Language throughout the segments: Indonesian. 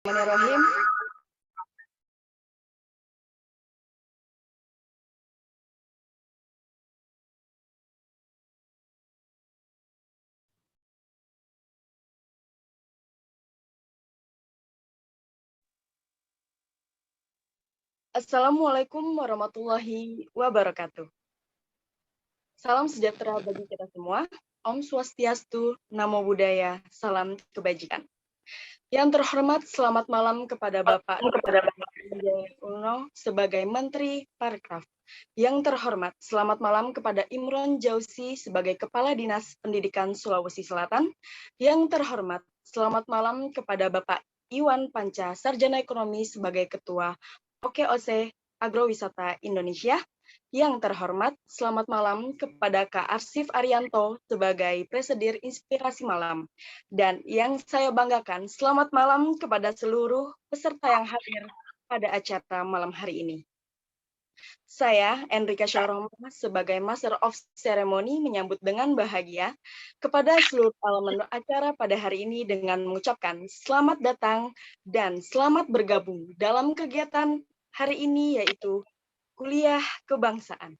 Bismillahirrahmanirrahim. Assalamualaikum warahmatullahi wabarakatuh. Salam sejahtera bagi kita semua. Om Swastiastu, Namo Buddhaya, salam kebajikan. Yang terhormat, selamat malam kepada Bapak Sandiaga Uno sebagai Menteri Parekraf. Yang terhormat, selamat malam kepada Imron Jauzi sebagai Kepala Dinas Pendidikan Sulawesi Selatan. Yang terhormat, selamat malam kepada Bapak Iwan Panca, Sarjana Ekonomi sebagai Ketua OKOC Agrowisata Indonesia. Yang terhormat, selamat malam kepada Kak Arsif Arianto sebagai Presidir Inspirasi Malam. Dan yang saya banggakan, selamat malam kepada seluruh peserta yang hadir pada acara malam hari ini. Saya, Enrika Syarohma, sebagai Master of Ceremony menyambut dengan bahagia kepada seluruh elemen acara pada hari ini dengan mengucapkan selamat datang dan selamat bergabung dalam kegiatan hari ini, yaitu Kuliah Kebangsaan.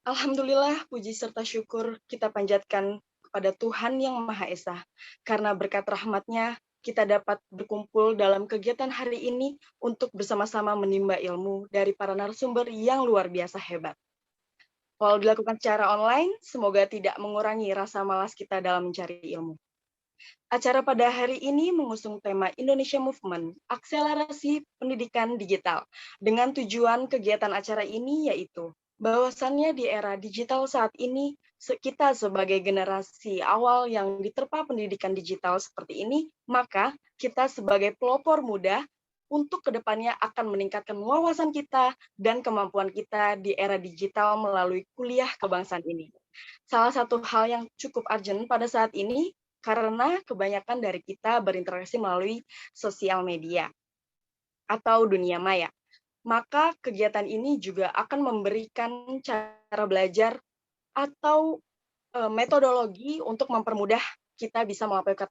Alhamdulillah, puji serta syukur kita panjatkan kepada Tuhan Yang Maha Esa. Karena berkat rahmat-Nya, kita dapat berkumpul dalam kegiatan hari ini untuk bersama-sama menimba ilmu dari para narasumber yang luar biasa hebat. Walau dilakukan secara online, semoga tidak mengurangi rasa malas kita dalam mencari ilmu. Acara pada hari ini mengusung tema Indonesia Movement, akselerasi pendidikan digital, dengan tujuan kegiatan acara ini yaitu bahwasannya di era digital saat ini, kita sebagai generasi awal yang diterpa pendidikan digital seperti ini, maka kita sebagai pelopor muda untuk kedepannya akan meningkatkan wawasan kita dan kemampuan kita di era digital melalui kuliah kebangsaan ini. Salah satu hal yang cukup urgent pada saat ini karena kebanyakan dari kita berinteraksi melalui sosial media atau dunia maya. Maka kegiatan ini juga akan memberikan cara belajar atau metodologi untuk mempermudah kita bisa melakukan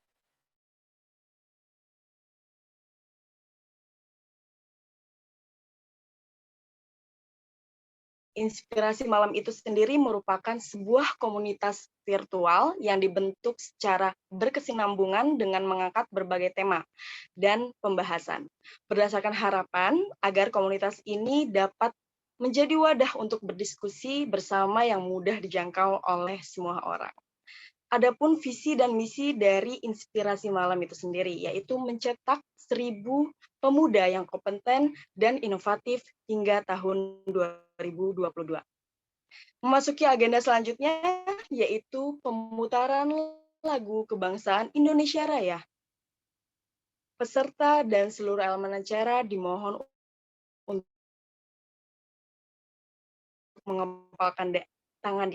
Inspirasi Malam itu sendiri merupakan sebuah komunitas virtual yang dibentuk secara berkesinambungan dengan mengangkat berbagai tema dan pembahasan. Berdasarkan harapan agar komunitas ini dapat menjadi wadah untuk berdiskusi bersama yang mudah dijangkau oleh semua orang. Adapun visi dan misi dari Inspirasi Malam itu sendiri, yaitu mencetak 1.000 pemuda yang kompeten dan inovatif hingga tahun 2022. Memasuki agenda selanjutnya, yaitu pemutaran lagu kebangsaan Indonesia Raya. Peserta dan seluruh elemen acara dimohon untuk mengepalkan tangan.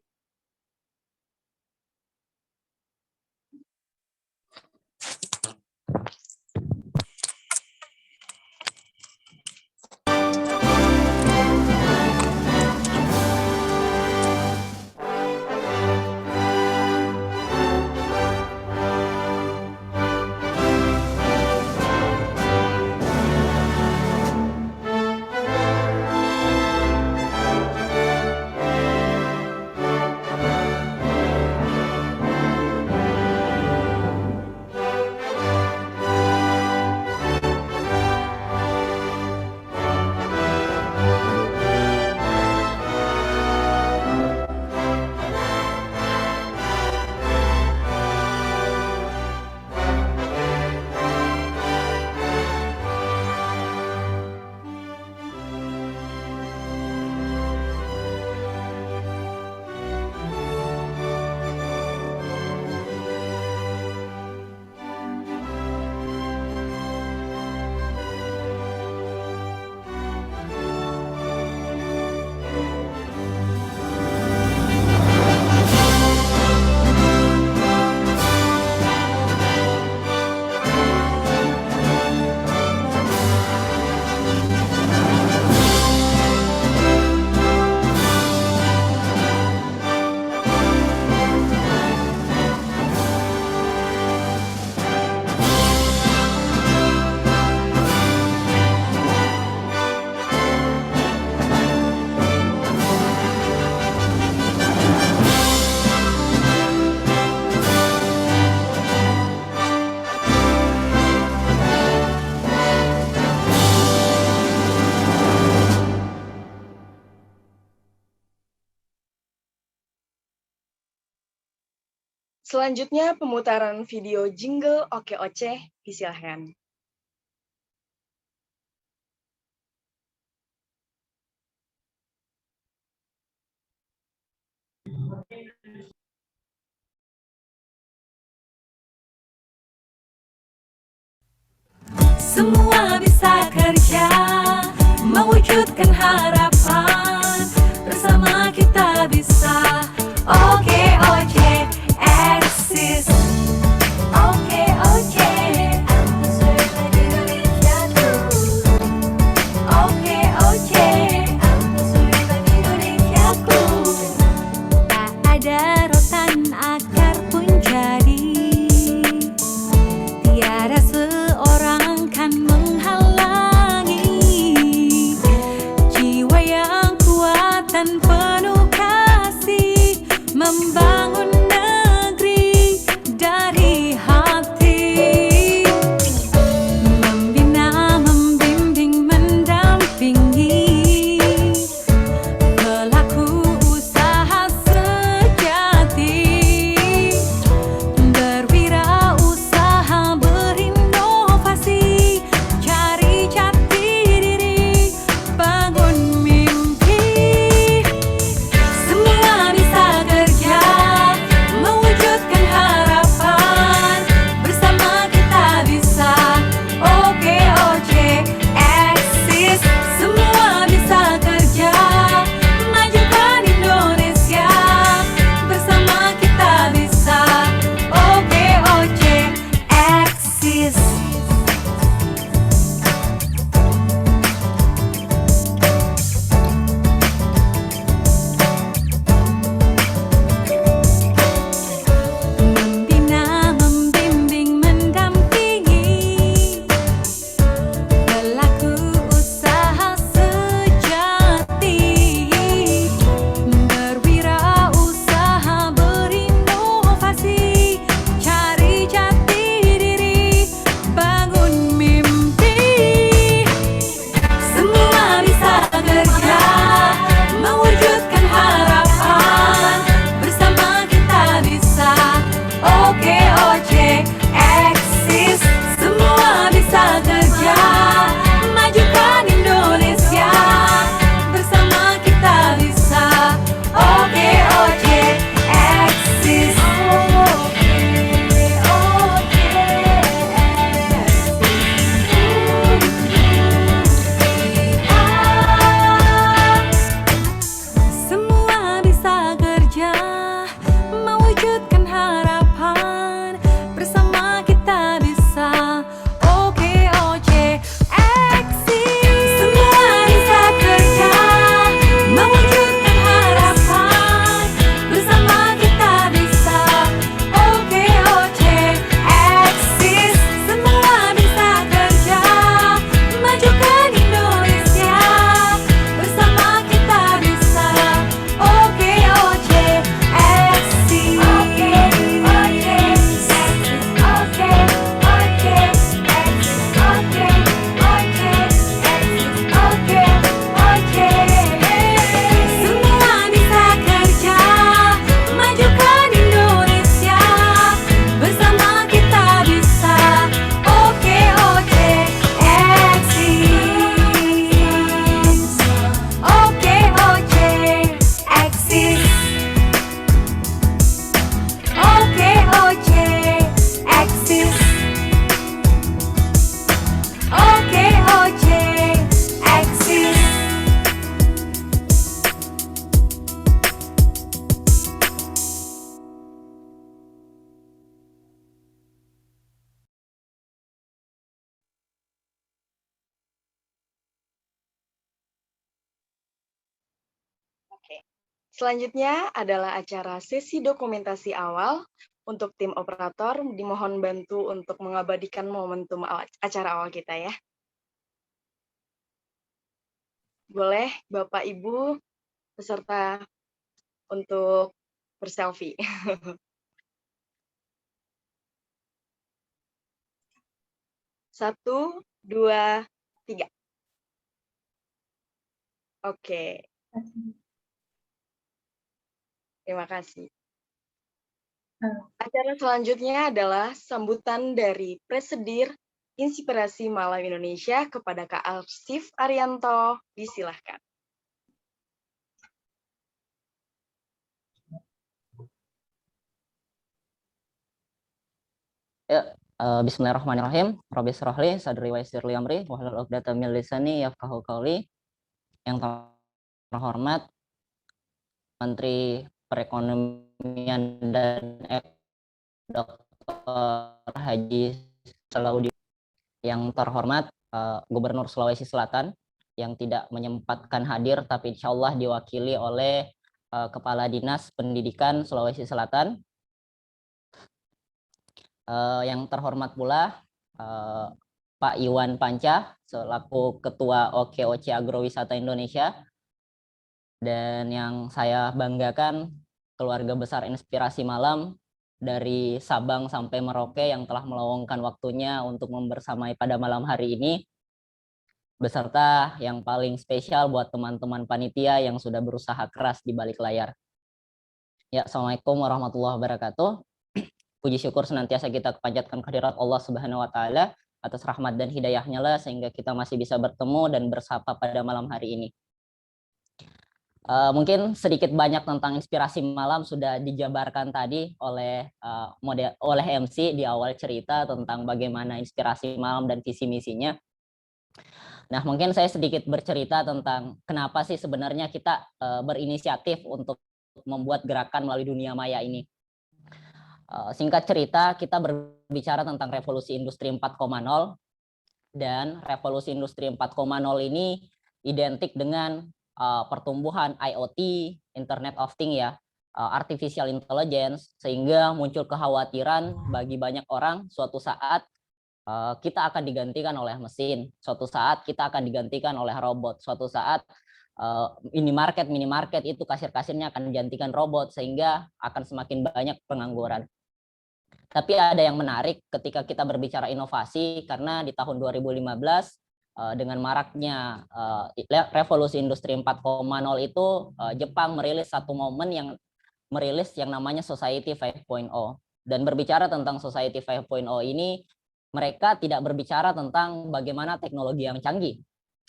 Selanjutnya pemutaran video jingle Oke Oceh, disilahkan. Semua bisa kerja, mewujudkan harapan. Bersama kita bisa. Oke Oce, eksis. Oke Oce, aku sudah di Indonesiaku. Oke Oce, aku sudah di Indonesiaku. Tak ada rotan akar pun jadi. Tiada seorang kan menghalangi jiwa yang kuat dan penuh kasih membangun negeri dari hati, membina, membimbing, mendampingi pelaku usaha sejati, berwirausaha, berinovasi, cari jati diri, bangun mimpi. Semua bisa kerja, mewujudkan harapan. Bersama kita bisa. Oke Oce, eksis. Semua bisa kerja, majukan Indonesia. Bersama kita bisa. Oke Oce, eksis. Membina, membimbing, mendampingi pelaku usaha sejati, berwirausaha, berinovasi, cari jati diri, bangun mimpi. Semua bisa kerja, mewujudkan harapan. Bersama kita bisa. Oke Oce, eksis. Semua bisa kerja, majukan Indonesia. Bersama kita bisa. Oke Oce, eksis. Semua bisa kerja, mewujudkan harapan. Bersama kita bisa. Oke Oce, eksis. Semua bisa kerja, mewujudkan harapan. Bersama kita bisa. Oke Oce, eksis. Semua bisa kerja, majukan Indonesia. Bersama kita bisa. Oke Oce, eksis. Oke Oce, eksis. Oke Oce, eksis. Oke Oce, eksis. Oke Oce. Semua bisa kerja, majukan Indonesia. Bersama kita bisa. Oke Oce, eksis. Oke Oce, eksis. Oke Oce, eksis. Oke Oce, eksis. Oke. Selanjutnya adalah acara sesi dokumentasi awal. Untuk tim operator, dimohon bantu untuk mengabadikan momentum acara awal kita ya. Boleh Bapak Ibu peserta untuk berselfie. 1, 2, 3. Oke, terima kasih. Acara selanjutnya adalah sambutan dari Presidir Inspirasi Malam Indonesia kepada Kak Alsif Arianto. Disilahkan. Ya, bismillahirrahmanirrahim. Rabbi shrahli sadri wa yassirli amri wahlul 'uqdatam min lisani yafqahu qawli. Yang terhormat Menteri Perekonomian dan Dr. Haji Salahuddin. Yang terhormat Gubernur Sulawesi Selatan yang tidak menyempatkan hadir tapi insya Allah diwakili oleh Kepala Dinas Pendidikan Sulawesi Selatan. Yang terhormat pula Pak Iwan Panca selaku Ketua OKOC Agrowisata Indonesia, dan yang saya banggakan keluarga besar Inspirasi Malam dari Sabang sampai Merauke yang telah meluangkan waktunya untuk membersamai pada malam hari ini, beserta yang paling spesial buat teman-teman panitia yang sudah berusaha keras di balik layar. Ya, Assalamualaikum warahmatullahi wabarakatuh. Puji syukur senantiasa kita panjatkan kehadirat Allah Subhanahu wa Ta'ala atas rahmat dan hidayahnya lah sehingga kita masih bisa bertemu dan bersapa pada malam hari ini. Mungkin sedikit banyak tentang Inspirasi Malam sudah dijabarkan tadi oleh MC di awal cerita tentang bagaimana Inspirasi Malam dan visi misinya. Nah, mungkin saya sedikit bercerita tentang kenapa sih sebenarnya kita berinisiatif untuk membuat gerakan melalui dunia maya ini. Singkat cerita, kita berbicara tentang revolusi industri 4.0, dan revolusi industri 4.0 ini identik dengan pertumbuhan IoT, Internet of Things ya, artificial intelligence, sehingga muncul kekhawatiran bagi banyak orang suatu saat kita akan digantikan oleh mesin, suatu saat kita akan digantikan oleh robot, suatu saat minimarket itu kasir-kasirnya akan digantikan robot sehingga akan semakin banyak pengangguran. Tapi ada yang menarik ketika kita berbicara inovasi, karena di tahun 2015 dengan maraknya revolusi industri 4.0 itu Jepang merilis satu momen yang namanya Society 5.0. Dan berbicara tentang Society 5.0 ini, mereka tidak berbicara tentang bagaimana teknologi yang canggih,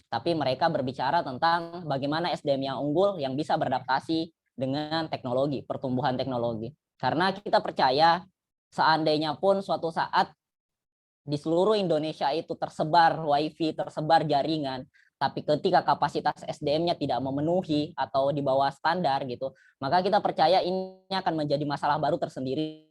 tapi mereka berbicara tentang bagaimana SDM yang unggul yang bisa beradaptasi dengan teknologi, pertumbuhan teknologi. Karena kita percaya seandainya pun suatu saat di seluruh Indonesia itu tersebar wifi, tersebar jaringan, tapi ketika kapasitas SDM-nya tidak memenuhi atau di bawah standar gitu, maka kita percaya ini akan menjadi masalah baru tersendiri.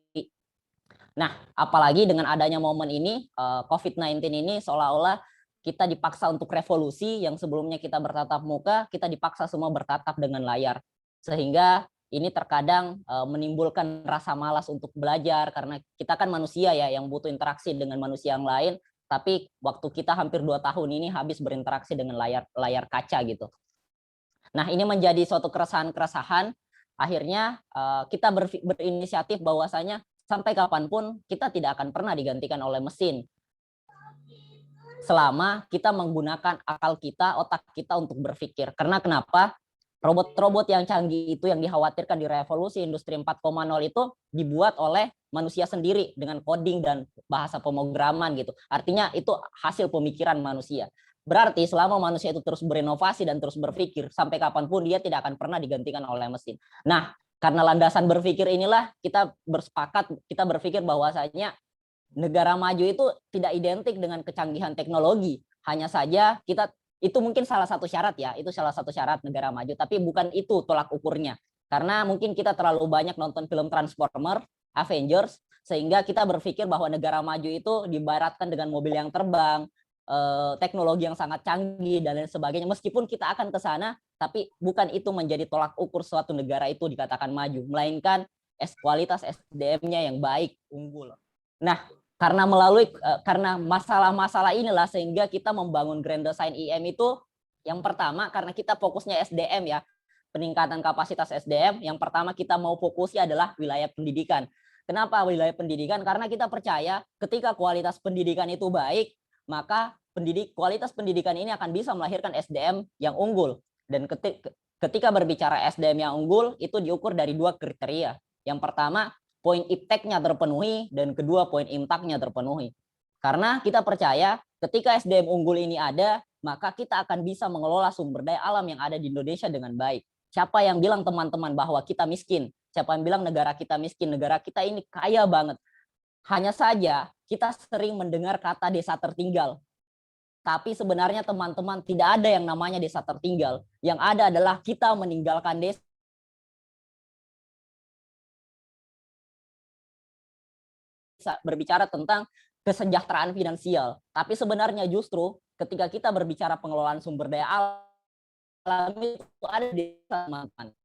Nah, apalagi dengan adanya momen ini, COVID-19 ini seolah-olah kita dipaksa untuk revolusi yang sebelumnya kita bertatap muka, kita dipaksa semua bertatap dengan layar. Sehingga ini terkadang menimbulkan rasa malas untuk belajar, karena kita kan manusia ya yang butuh interaksi dengan manusia yang lain, tapi waktu kita hampir 2 tahun ini habis berinteraksi dengan layar kaca gitu. Nah, ini menjadi suatu keresahan-keresahan. Akhirnya kita berinisiatif bahwasanya sampai kapanpun kita tidak akan pernah digantikan oleh mesin, selama kita menggunakan akal kita, otak kita untuk berpikir. Karena kenapa? Robot-robot yang canggih itu yang dikhawatirkan di revolusi industri 4.0 itu dibuat oleh manusia sendiri dengan coding dan bahasa pemrograman gitu. Artinya itu hasil pemikiran manusia. Berarti selama manusia itu terus berinovasi dan terus berpikir, sampai kapanpun dia tidak akan pernah digantikan oleh mesin. Nah, karena landasan berpikir inilah kita bersepakat, kita berpikir bahwasanya negara maju itu tidak identik dengan kecanggihan teknologi. Hanya saja kita itu mungkin salah satu syarat ya, itu salah satu syarat negara maju, tapi bukan itu tolak ukurnya. Karena mungkin kita terlalu banyak nonton film Transformer, Avengers, sehingga kita berpikir bahwa negara maju itu dibaratkan dengan mobil yang terbang, teknologi yang sangat canggih dan lain sebagainya. Meskipun kita akan ke sana, tapi bukan itu menjadi tolak ukur suatu negara itu dikatakan maju, melainkan kualitas SDM-nya yang baik, unggul. Nah, karena masalah-masalah inilah sehingga kita membangun Grand Design IM itu yang pertama karena kita fokusnya SDM ya, peningkatan kapasitas SDM. Yang pertama kita mau fokusnya adalah wilayah pendidikan. Kenapa wilayah pendidikan? Karena kita percaya ketika kualitas pendidikan itu baik, maka kualitas pendidikan ini akan bisa melahirkan SDM yang unggul. Dan ketika berbicara SDM yang unggul itu diukur dari 2 kriteria. Yang pertama, poin ipteknya terpenuhi, dan kedua poin imtaknya terpenuhi. Karena kita percaya ketika SDM unggul ini ada, maka kita akan bisa mengelola sumber daya alam yang ada di Indonesia dengan baik. Siapa yang bilang teman-teman bahwa kita miskin? Siapa yang bilang negara kita miskin? Negara kita ini kaya banget. Hanya saja kita sering mendengar kata desa tertinggal. Tapi sebenarnya teman-teman tidak ada yang namanya desa tertinggal. Yang ada adalah kita meninggalkan desa. Berbicara tentang kesejahteraan finansial. Tapi sebenarnya justru ketika kita berbicara pengelolaan sumber daya alam itu ada di teman-teman.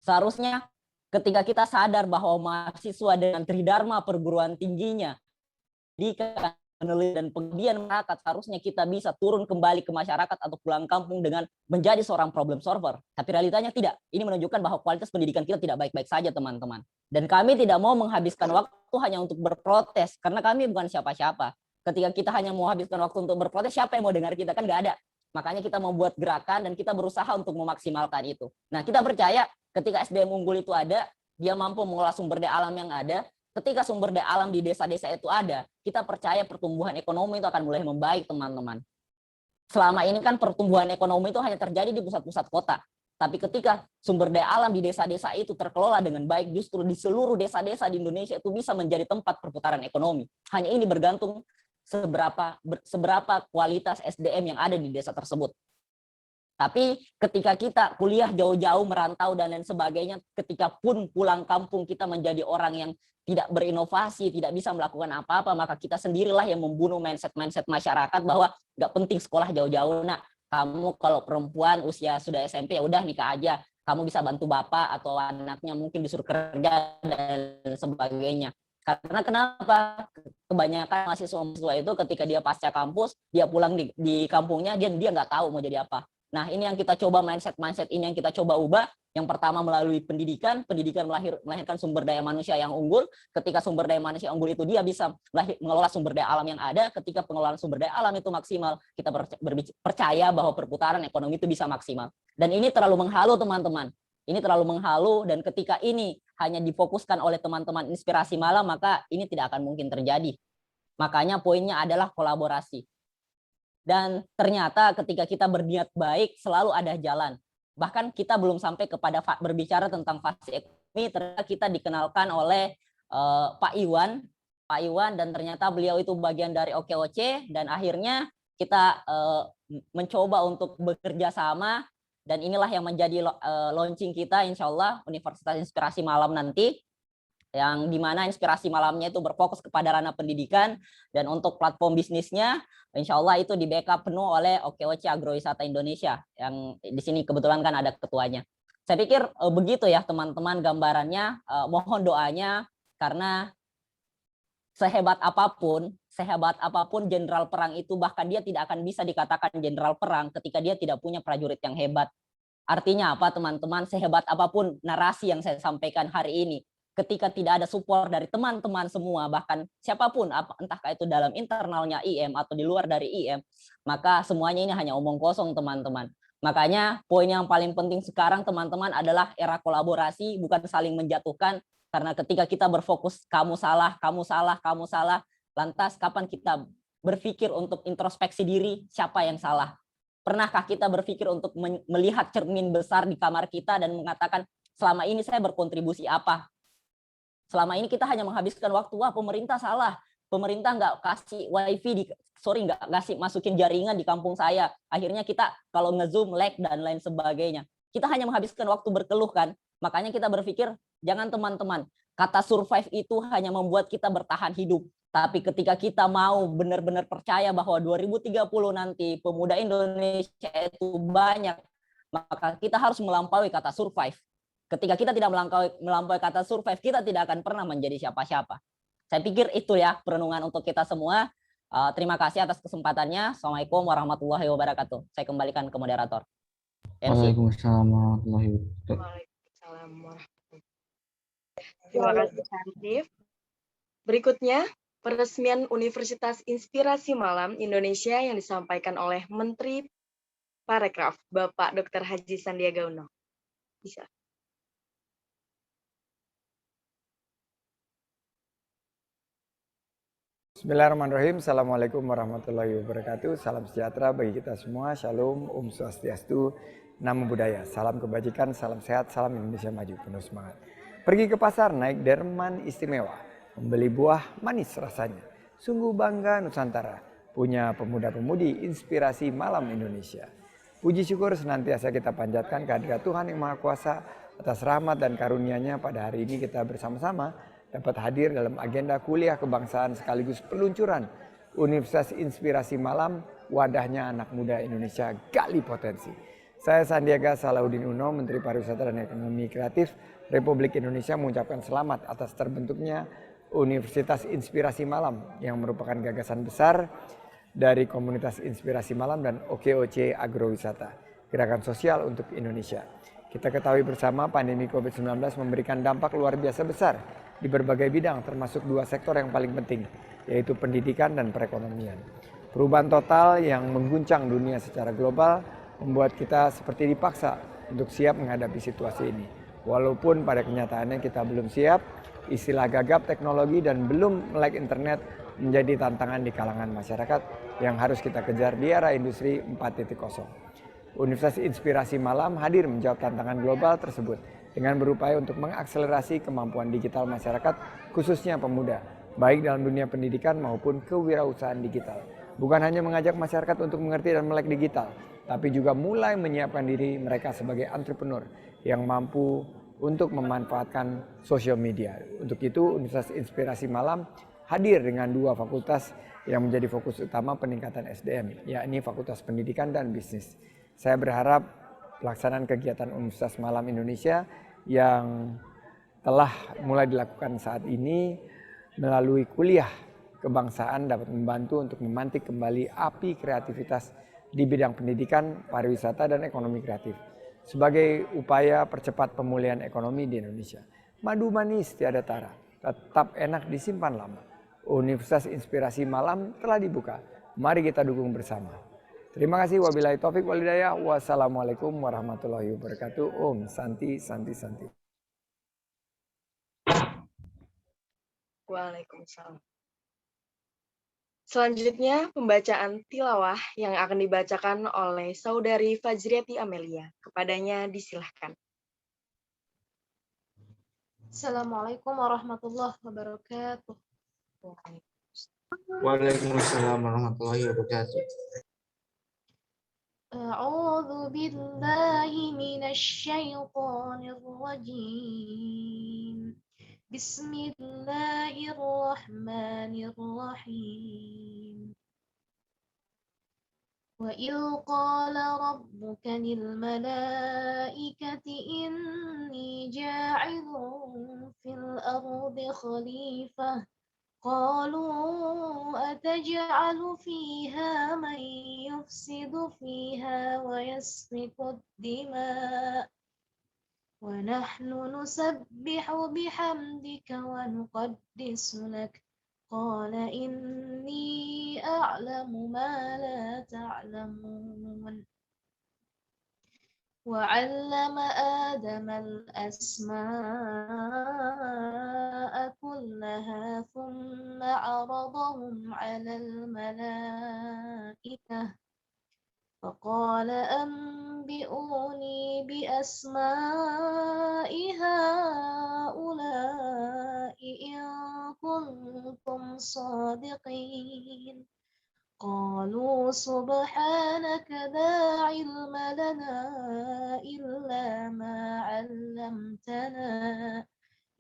Seharusnya ketika kita sadar bahwa mahasiswa dengan tridharma perguruan tingginya di penelitian dan pengabdian masyarakat, seharusnya kita bisa turun kembali ke masyarakat atau pulang kampung dengan menjadi seorang problem solver. Tapi realitanya tidak. Ini menunjukkan bahwa kualitas pendidikan kita tidak baik-baik saja, teman-teman. Dan kami tidak mau menghabiskan waktu hanya untuk berprotes, karena kami bukan siapa-siapa. Ketika kita hanya mau habiskan waktu untuk berprotes, siapa yang mau dengar kita? Kan nggak ada. Makanya kita membuat gerakan dan kita berusaha untuk memaksimalkan itu. Nah, kita percaya ketika SDM unggul itu ada, dia mampu mengolah sumber daya alam yang ada. Ketika sumber daya alam di desa-desa itu ada, kita percaya pertumbuhan ekonomi itu akan mulai membaik, teman-teman. Selama ini kan pertumbuhan ekonomi itu hanya terjadi di pusat-pusat kota. Tapi ketika sumber daya alam di desa-desa itu terkelola dengan baik, justru di seluruh desa-desa di Indonesia itu bisa menjadi tempat perputaran ekonomi. Hanya ini bergantung seberapa kualitas SDM yang ada di desa tersebut. Tapi ketika kita kuliah jauh-jauh, merantau dan lain sebagainya, ketika pun pulang kampung kita menjadi orang yang tidak berinovasi, tidak bisa melakukan apa-apa, maka kita sendirilah yang membunuh mindset masyarakat bahwa nggak penting sekolah jauh-jauh. Nah, kamu kalau perempuan usia sudah SMP ya udah nikah aja, kamu bisa bantu bapak atau anaknya mungkin disuruh kerja dan sebagainya. Karena kenapa? Kebanyakan mahasiswa itu ketika dia pasca kampus, dia pulang di kampungnya, dia nggak tahu mau jadi apa. Nah, ini yang kita coba, mindset ini yang kita coba ubah. Yang pertama melalui pendidikan melahirkan sumber daya manusia yang unggul. Ketika sumber daya manusia unggul itu dia bisa mengelola sumber daya alam yang ada. Ketika pengelolaan sumber daya alam itu maksimal, kita percaya bahwa perputaran ekonomi itu bisa maksimal. Dan ini terlalu menghalu, teman-teman. Ini terlalu menghalu, dan ketika ini hanya difokuskan oleh teman-teman inspirasi malam, maka ini tidak akan mungkin terjadi. Makanya poinnya adalah kolaborasi. Dan ternyata ketika kita berniat baik, selalu ada jalan. Bahkan kita belum sampai kepada berbicara tentang fase ekonomi, ternyata kita dikenalkan oleh Pak Iwan, dan ternyata beliau itu bagian dari OKOC, dan akhirnya kita mencoba untuk bekerja sama, dan inilah yang menjadi launching kita, insya Allah, Universitas Inspirasi Malam nanti, yang dimana inspirasi malamnya itu berfokus kepada ranah pendidikan, dan untuk platform bisnisnya insya Allah itu di backup penuh oleh OKOC Agrowisata Indonesia, yang di sini kebetulan kan ada ketuanya. Saya pikir begitu ya teman-teman gambarannya. Mohon doanya, karena sehebat apapun jenderal perang itu, bahkan dia tidak akan bisa dikatakan jenderal perang ketika dia tidak punya prajurit yang hebat. Artinya apa, teman-teman? Sehebat apapun narasi yang saya sampaikan hari ini, ketika tidak ada support dari teman-teman semua, bahkan siapapun, entahkah itu dalam internalnya IM atau di luar dari IM, maka semuanya ini hanya omong kosong, teman-teman. Makanya poin yang paling penting sekarang, teman-teman, adalah era kolaborasi, bukan saling menjatuhkan. Karena ketika kita berfokus kamu salah, lantas kapan kita berpikir untuk introspeksi diri, siapa yang salah? Pernahkah kita berpikir untuk melihat cermin besar di kamar kita dan mengatakan, selama ini saya berkontribusi apa? Selama ini kita hanya menghabiskan waktu, wah pemerintah salah, pemerintah nggak kasih wifi, nggak kasih masukin jaringan di kampung saya. Akhirnya kita kalau nge-zoom lag dan lain sebagainya. Kita hanya menghabiskan waktu berkeluh kan. Makanya kita berpikir, jangan teman-teman, kata survive itu hanya membuat kita bertahan hidup. Tapi ketika kita mau benar-benar percaya bahwa 2030 nanti pemuda Indonesia itu banyak, maka kita harus melampaui kata survive. Ketika kita tidak melampaui kata survive, kita tidak akan pernah menjadi siapa-siapa. Saya pikir itu ya perenungan untuk kita semua. Terima kasih atas kesempatannya. Assalamualaikum warahmatullahi wabarakatuh. Saya kembalikan ke moderator. Waalaikumsalam warahmatullahi wabarakatuh. Waalaikumsalam warahmatullahi wabarakatuh. Terima kasih, Hanif. Berikutnya, peresmian Universitas Inspirasi Malam Indonesia yang disampaikan oleh Menteri Parekraf, Bapak Dr. Haji Sandiaga Uno. Bisa. Bismillahirrahmanirrahim. Assalamualaikum warahmatullahi wabarakatuh. Salam sejahtera bagi kita semua. Shalom, Om Swastiastu, Namo Buddhaya. Salam kebajikan, salam sehat, salam Indonesia maju. Penuh semangat. Pergi ke pasar naik delman istimewa. Membeli buah manis rasanya. Sungguh bangga Nusantara. Punya pemuda-pemudi inspirasi malam Indonesia. Puji syukur senantiasa kita panjatkan kehadirat Tuhan Yang Maha Kuasa atas rahmat dan karunia-Nya pada hari ini kita bersama-sama dapat hadir dalam agenda kuliah kebangsaan sekaligus peluncuran Universitas Inspirasi Malam, wadahnya anak muda Indonesia gali potensi. Saya Sandiaga Salahuddin Uno, Menteri Pariwisata dan Ekonomi Kreatif Republik Indonesia mengucapkan selamat atas terbentuknya Universitas Inspirasi Malam yang merupakan gagasan besar dari Komunitas Inspirasi Malam dan OKOC Agrowisata, gerakan sosial untuk Indonesia. Kita ketahui bersama pandemi COVID-19 memberikan dampak luar biasa besar di berbagai bidang termasuk dua sektor yang paling penting, yaitu pendidikan dan perekonomian. Perubahan total yang mengguncang dunia secara global membuat kita seperti dipaksa untuk siap menghadapi situasi ini. Walaupun pada kenyataannya kita belum siap, istilah gagap teknologi dan belum melek internet menjadi tantangan di kalangan masyarakat yang harus kita kejar di era industri 4.0. Universitas Inspirasi Malam hadir menjawab tantangan global tersebut dengan berupaya untuk mengakselerasi kemampuan digital masyarakat, khususnya pemuda, baik dalam dunia pendidikan maupun kewirausahaan digital. Bukan hanya mengajak masyarakat untuk mengerti dan melek digital, tapi juga mulai menyiapkan diri mereka sebagai entrepreneur yang mampu untuk memanfaatkan sosial media. Untuk itu, Universitas Inspirasi Malam hadir dengan dua fakultas yang menjadi fokus utama peningkatan SDM, yakni Fakultas Pendidikan dan Bisnis. Saya berharap pelaksanaan kegiatan Universitas Malam Indonesia yang telah mulai dilakukan saat ini melalui kuliah kebangsaan dapat membantu untuk memantik kembali api kreativitas di bidang pendidikan, pariwisata, dan ekonomi kreatif sebagai upaya percepat pemulihan ekonomi di Indonesia. Madu manis tiada tara, tetap enak disimpan lama. Universitas Inspirasi Malam telah dibuka. Mari kita dukung bersama. Terima kasih. Wabillahi taufik wal hidayah. Wassalamualaikum warahmatullahi wabarakatuh. Om Santi Santi Santi. Waalaikumsalam. Selanjutnya pembacaan tilawah yang akan dibacakan oleh Saudari Fajriati Amelia. Kepadanya disilahkan. Assalamualaikum warahmatullahi wabarakatuh. Waalaikumsalam warahmatullahi wabarakatuh. A'udzu billahi minasy syaithanir rajim. Bismillahirrahmanirrahim. Wa il qala rabbuka lil malaikati inni ja'ilun fil ardi khalifah. قالوا أتجعل فيها من يفسد فيها ويسفك الدماء ونحن نسبح بحمدك ونقدس لك قال إني أعلم ما لا تعلمون وعلم آدم الأسماء كلها ثم عرضهم على الملائكة فقال أنبئوني بأسماء هؤلاء إن كنتم صادقين قالوا سبحانك لا علم لنا إلا ما علمتنا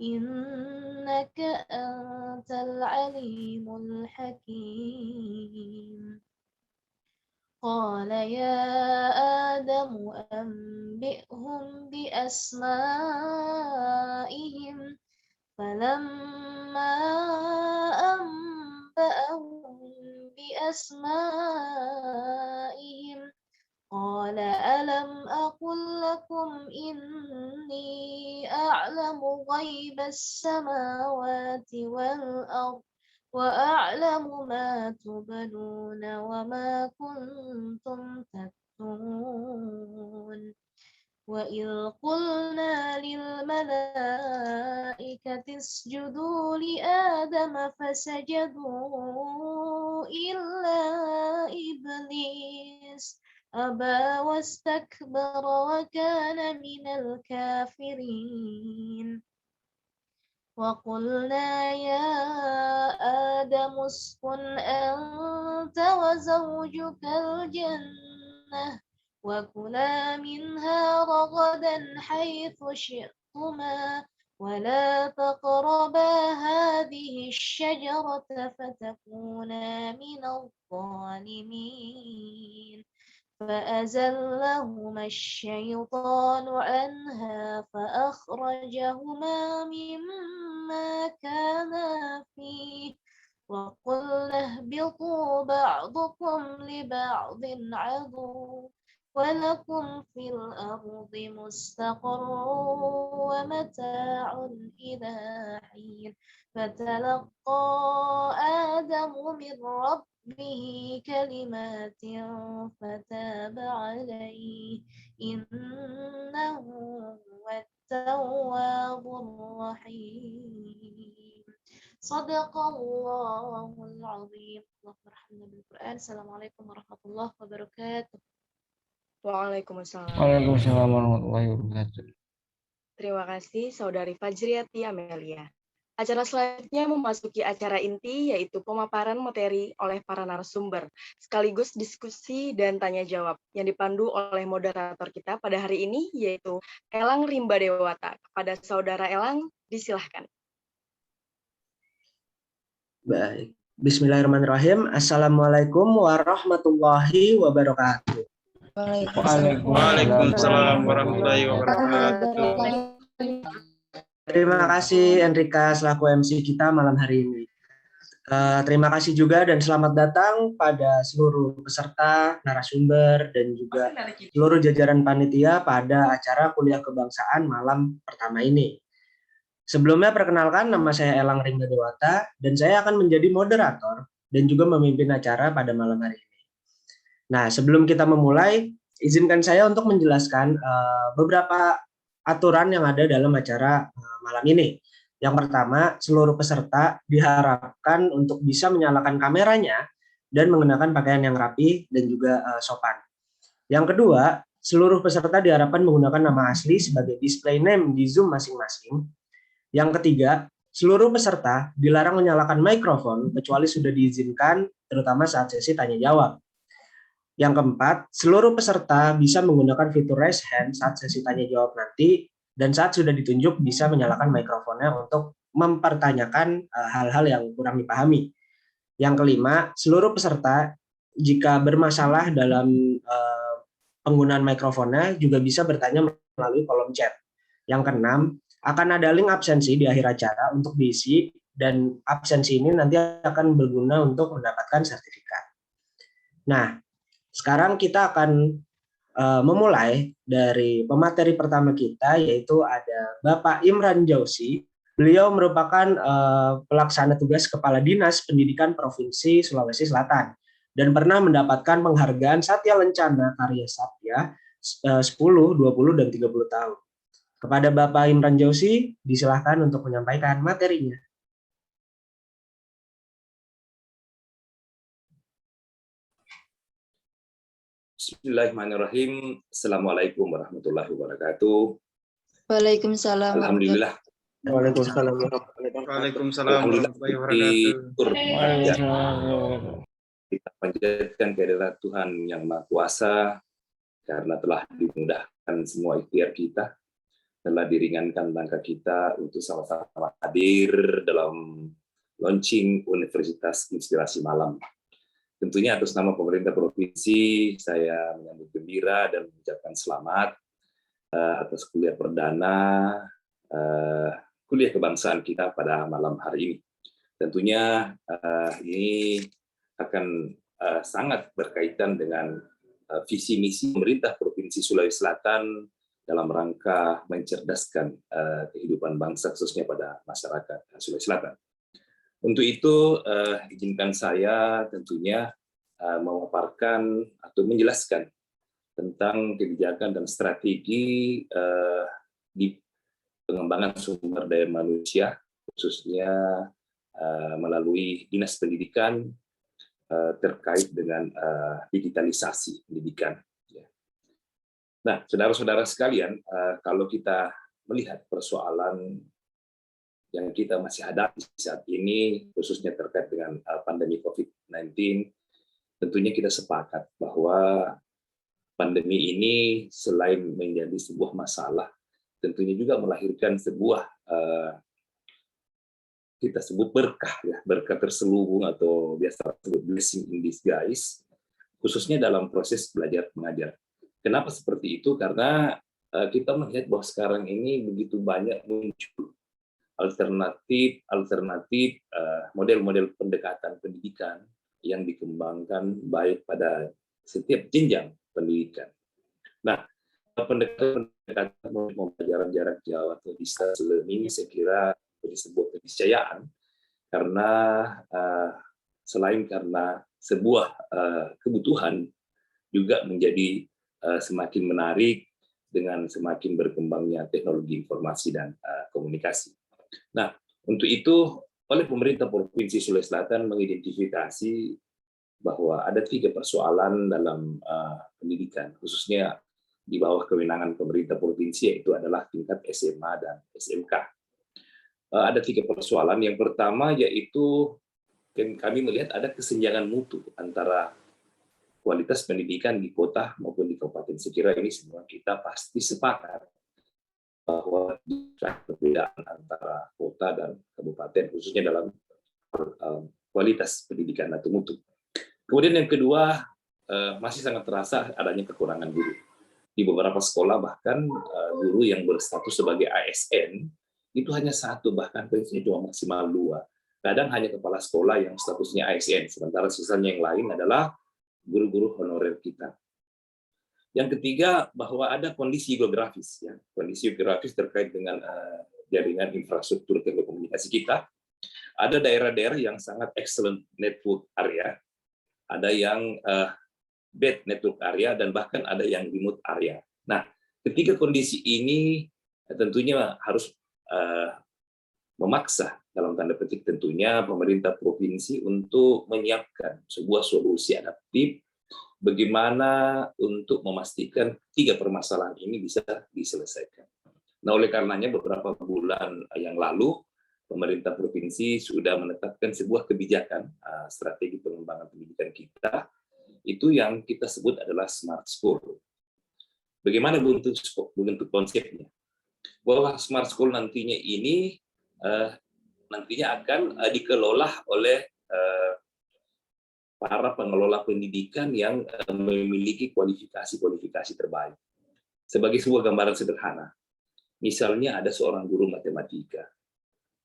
إنك أنت العليم الحكيم قال يا آدم أنبئهم بأسمائهم فلما أنبأهم بأسمائهم قال ألم أقل لكم إني أعلم غيب السماوات والأرض وأعلم ما تبدون وما كنتم تكتمون وإذ قلنا للملائكة اسجدوا لآدم فسجدوا إلا إبليس أبى واستكبر وكان من الكافرين وقلنا يا آدم اسكن أنت وزوجك الجنة وكلا منها رغدا حيث شئتما ولا تقربا هذه الشجرة فتكونا من الظالمين فأزلهما الشيطان عنها فأخرجهما مما كانا فيه وقلنا اهبطوا بعضكم لبعض عدو ولكم في الأرض مستقر ومتاع إلى حين فتلقى آدم من ربه كلمات فتاب عليه إنه هو التواب الرحيم صدق الله العظيم. اللهم ارحمنا بالقرآن. السلام عليكم ورحمة الله وبركاته. Waalaikumsalam. Waalaikumsalam warahmatullahi wabarakatuh. Terima kasih Saudari Fajriati Amelia. Acara selanjutnya memasuki acara inti, yaitu pemaparan materi oleh para narasumber, sekaligus diskusi dan tanya jawab yang dipandu oleh moderator kita pada hari ini, yaitu Elang Rimba Dewata. Kepada Saudara Elang, disilahkan. Baik. Bismillahirrahmanirrahim. Assalamualaikum warahmatullahi wabarakatuh. Waalaikumsalam warahmatullahi wabarakatuh. Terima kasih Enrika selaku MC kita malam hari ini. Terima kasih juga dan selamat datang pada seluruh peserta, narasumber, dan juga seluruh jajaran panitia pada acara kuliah kebangsaan malam pertama ini. Sebelumnya perkenalkan, nama saya Elang Rimba Dewata dan saya akan menjadi moderator dan juga memimpin acara pada malam hari ini. Nah, sebelum kita memulai, izinkan saya untuk menjelaskan beberapa aturan yang ada dalam acara malam ini. Yang pertama, seluruh peserta diharapkan untuk bisa menyalakan kameranya dan mengenakan pakaian yang rapi dan juga sopan. Yang kedua, seluruh peserta diharapkan menggunakan nama asli sebagai display name di Zoom masing-masing. Yang ketiga, seluruh peserta dilarang menyalakan mikrofon kecuali sudah diizinkan, terutama saat sesi tanya jawab. Yang keempat, seluruh peserta bisa menggunakan fitur raise hand saat sesi tanya jawab nanti, dan saat sudah ditunjuk bisa menyalakan mikrofonnya untuk mempertanyakan hal-hal yang kurang dipahami. Yang kelima, seluruh peserta jika bermasalah dalam penggunaan mikrofonnya juga bisa bertanya melalui kolom chat. Yang keenam, akan ada link absensi di akhir acara untuk diisi, dan absensi ini nanti akan berguna untuk mendapatkan sertifikat. Nah, sekarang kita akan memulai dari pemateri pertama kita, yaitu ada Bapak Imran Jauzi. Beliau merupakan pelaksana tugas Kepala Dinas Pendidikan Provinsi Sulawesi Selatan dan pernah mendapatkan penghargaan Satya Lencana Karya Satya 10, 20, dan 30 tahun. Kepada Bapak Imran Jauzi, disilahkan untuk menyampaikan materinya. Bismillahirrahmanirrahim. Assalamualaikum warahmatullahi wabarakatuh. Waalaikumsalam. Alhamdulillah. Waalaikumsalam. warahmatullahi wabarakatuh. Kita panjatkan kehadirat Tuhan yang Maha Kuasa karena telah dimudahkan semua ikhtiar kita, telah diringankan langkah kita untuk sama-sama hadir dalam launching Universitas Inspirasi Malam. Tentunya atas nama pemerintah provinsi, saya menyambut gembira dan mengucapkan selamat atas kuliah perdana, kuliah kebangsaan kita pada malam hari ini. Tentunya ini akan sangat berkaitan dengan visi misi pemerintah Provinsi Sulawesi Selatan dalam rangka mencerdaskan kehidupan bangsa, khususnya pada masyarakat Sulawesi Selatan. Untuk itu, izinkan saya tentunya memaparkan atau menjelaskan tentang kebijakan dan strategi di pengembangan sumber daya manusia, khususnya melalui Dinas Pendidikan terkait dengan digitalisasi pendidikan. Nah, saudara-saudara sekalian, kalau kita melihat persoalan yang kita masih hadapi saat ini, khususnya terkait dengan pandemi COVID-19, tentunya kita sepakat bahwa pandemi ini selain menjadi sebuah masalah, tentunya juga melahirkan sebuah kita sebut berkah, ya, berkah terselubung atau biasa disebut blessing in disguise, khususnya dalam proses belajar mengajar. Kenapa seperti itu? Karena kita melihat bahwa sekarang ini begitu banyak muncul alternatif model-model pendekatan pendidikan yang dikembangkan baik pada setiap jenjang pendidikan. Nah, pendekatan pembelajaran jarak jauh atau distance learning saya kira disebut keniscayaan karena selain karena sebuah kebutuhan juga menjadi semakin menarik dengan semakin berkembangnya teknologi informasi dan komunikasi. Nah, untuk itu oleh pemerintah Provinsi Sulawesi Selatan mengidentifikasi bahwa ada 3 persoalan dalam pendidikan, khususnya di bawah kewenangan pemerintah provinsi, yaitu adalah tingkat SMA dan SMK. Ada 3 persoalan. Yang pertama yaitu kami melihat ada kesenjangan mutu antara kualitas pendidikan di kota maupun di kabupaten. Sekira ini semua kita pasti sepakat bahwa perbedaan antara kota dan kabupaten, khususnya dalam kualitas pendidikan atau mutu. Kemudian yang kedua, masih sangat terasa adanya kekurangan guru. Di beberapa sekolah bahkan guru yang berstatus sebagai ASN itu hanya 1, bahkan prinsipnya cuma maksimal 2. Kadang hanya kepala sekolah yang statusnya ASN, sementara sisanya yang lain adalah guru-guru honorer kita. Yang ketiga, bahwa ada kondisi geografis, ya, kondisi geografis terkait dengan jaringan infrastruktur telekomunikasi kita. Ada daerah-daerah yang sangat excellent network area, ada yang bad network area, dan bahkan ada yang remote area. Nah, ketiga kondisi ini tentunya harus memaksa dalam tanda petik tentunya pemerintah provinsi untuk menyiapkan sebuah solusi adaptif bagaimana untuk memastikan 3 permasalahan ini bisa diselesaikan. Nah, oleh karenanya beberapa bulan yang lalu pemerintah provinsi sudah menetapkan sebuah kebijakan strategi pengembangan pendidikan kita, itu yang kita sebut adalah Smart School. Bagaimana bentuk konsepnya? Bahwa Smart School nantinya ini nantinya akan dikelola oleh para pengelola pendidikan yang memiliki kualifikasi terbaik. Sebagai sebuah gambaran sederhana, misalnya ada seorang guru matematika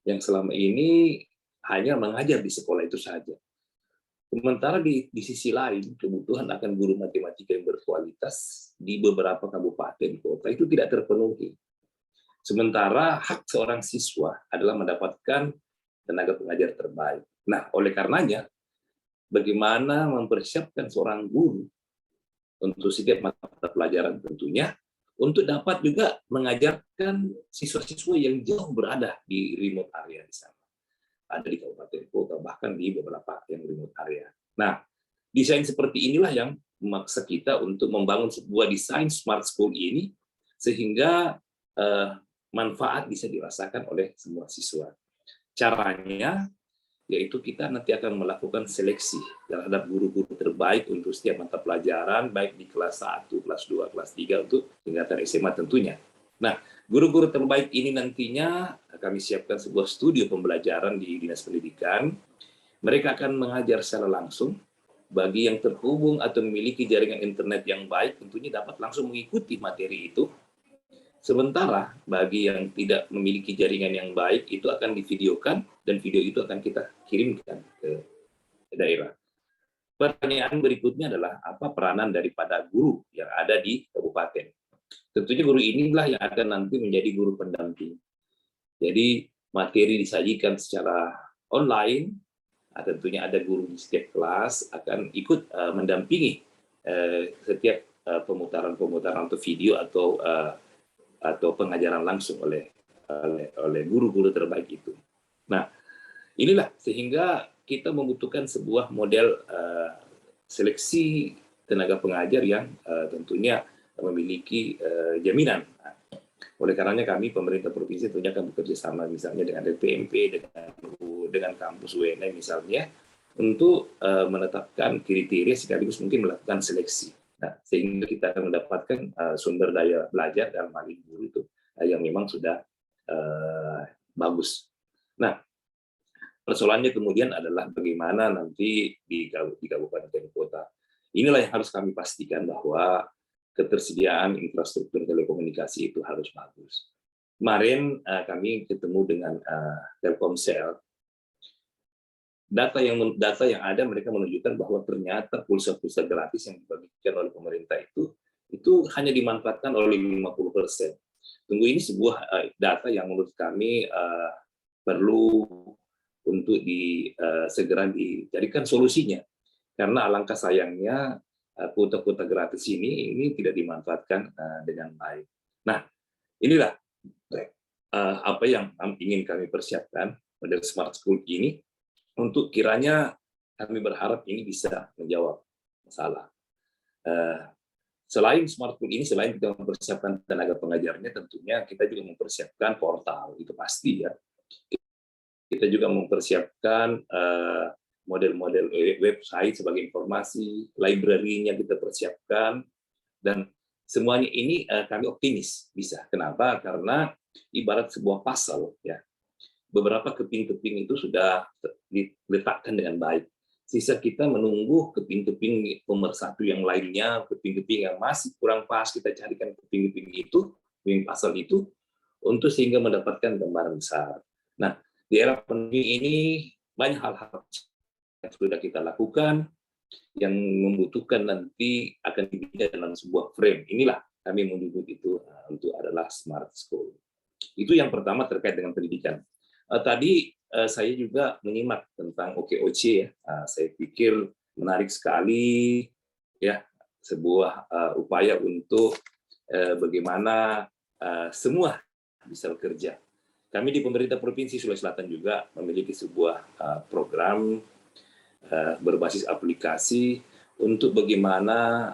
yang selama ini hanya mengajar di sekolah itu saja. Sementara di sisi lain, kebutuhan akan guru matematika yang berkualitas di beberapa kabupaten kota itu tidak terpenuhi. Sementara hak seorang siswa adalah mendapatkan tenaga pengajar terbaik. Nah, oleh karenanya, bagaimana mempersiapkan seorang guru untuk setiap mata pelajaran tentunya, untuk dapat juga mengajarkan siswa-siswa yang jauh berada di remote area di sana. Ada di kabupaten kota, bahkan di beberapa yang remote area. Nah, desain seperti inilah yang memaksa kita untuk membangun sebuah desain Smart School ini, sehingga manfaat bisa dirasakan oleh semua siswa. Caranya, yaitu kita nanti akan melakukan seleksi terhadap guru-guru terbaik untuk setiap mata pelajaran, baik di kelas 1, kelas 2, kelas 3, untuk tingkatan SMA tentunya. Nah, guru-guru terbaik ini nantinya kami siapkan sebuah studio pembelajaran di Dinas Pendidikan. Mereka akan mengajar secara langsung. Bagi yang terhubung atau memiliki jaringan internet yang baik, tentunya dapat langsung mengikuti materi itu. Sementara bagi yang tidak memiliki jaringan yang baik, itu akan divideokan, dan video itu akan kita kirimkan ke daerah. Pertanyaan berikutnya adalah, apa peranan daripada guru yang ada di kabupaten? Tentunya guru inilah yang akan nanti menjadi guru pendamping. Jadi materi disajikan secara online, tentunya ada guru di setiap kelas akan ikut mendampingi setiap pemutaran untuk video atau pengajaran langsung oleh guru-guru terbaik itu. Nah, inilah sehingga kita membutuhkan sebuah model seleksi tenaga pengajar yang tentunya memiliki jaminan. Oleh karenanya kami pemerintah provinsi tentunya akan bekerja sama misalnya dengan DPMP, dengan kampus UNM misalnya, untuk menetapkan kriteria sekaligus mungkin melakukan seleksi. Nah, sehingga kita akan mendapatkan sumber daya belajar dan maling guru itu yang memang sudah bagus. Nah, persoalannya kemudian adalah bagaimana nanti di kabupaten kota. Inilah yang harus kami pastikan bahwa ketersediaan infrastruktur telekomunikasi itu harus bagus. Kemarin kami ketemu dengan Telkomsel. Data yang ada mereka menunjukkan bahwa ternyata pulsa-pulsa gratis yang dibagikan oleh pemerintah itu hanya dimanfaatkan oleh 50%. Tunggu, ini sebuah data yang menurut kami perlu untuk segera dicarikan solusinya. Karena alangkah sayangnya kuota-kuota gratis ini tidak dimanfaatkan dengan baik. Nah, inilah apa yang ingin kami persiapkan model Smart School ini, untuk kiranya kami berharap ini bisa menjawab masalah. Selain Smart School ini, selain kita mempersiapkan tenaga pengajarnya, tentunya kita juga mempersiapkan portal, itu pasti ya. Kita juga mempersiapkan model-model website sebagai informasi, library-nya kita persiapkan, dan semuanya ini kami optimis bisa. Kenapa? Karena ibarat sebuah puzzle, ya. Beberapa keping-keping itu sudah diletakkan dengan baik. Sisa kita menunggu keping-keping pemersatu yang lainnya, keping-keping yang masih kurang pas, kita carikan keping-keping itu, keping puzzle itu, untuk sehingga mendapatkan gambaran besar. Nah, di era pandemi ini banyak hal-hal yang sudah kita lakukan, yang membutuhkan nanti akan dibina dalam sebuah frame. Inilah kami menyebut itu untuk adalah Smart School. Itu yang pertama terkait dengan pendidikan. Tadi saya juga menyimak tentang OKOC ya. Saya pikir menarik sekali ya, sebuah upaya untuk bagaimana semua bisa bekerja. Kami di pemerintah Provinsi Sulawesi Selatan juga memiliki sebuah program berbasis aplikasi untuk bagaimana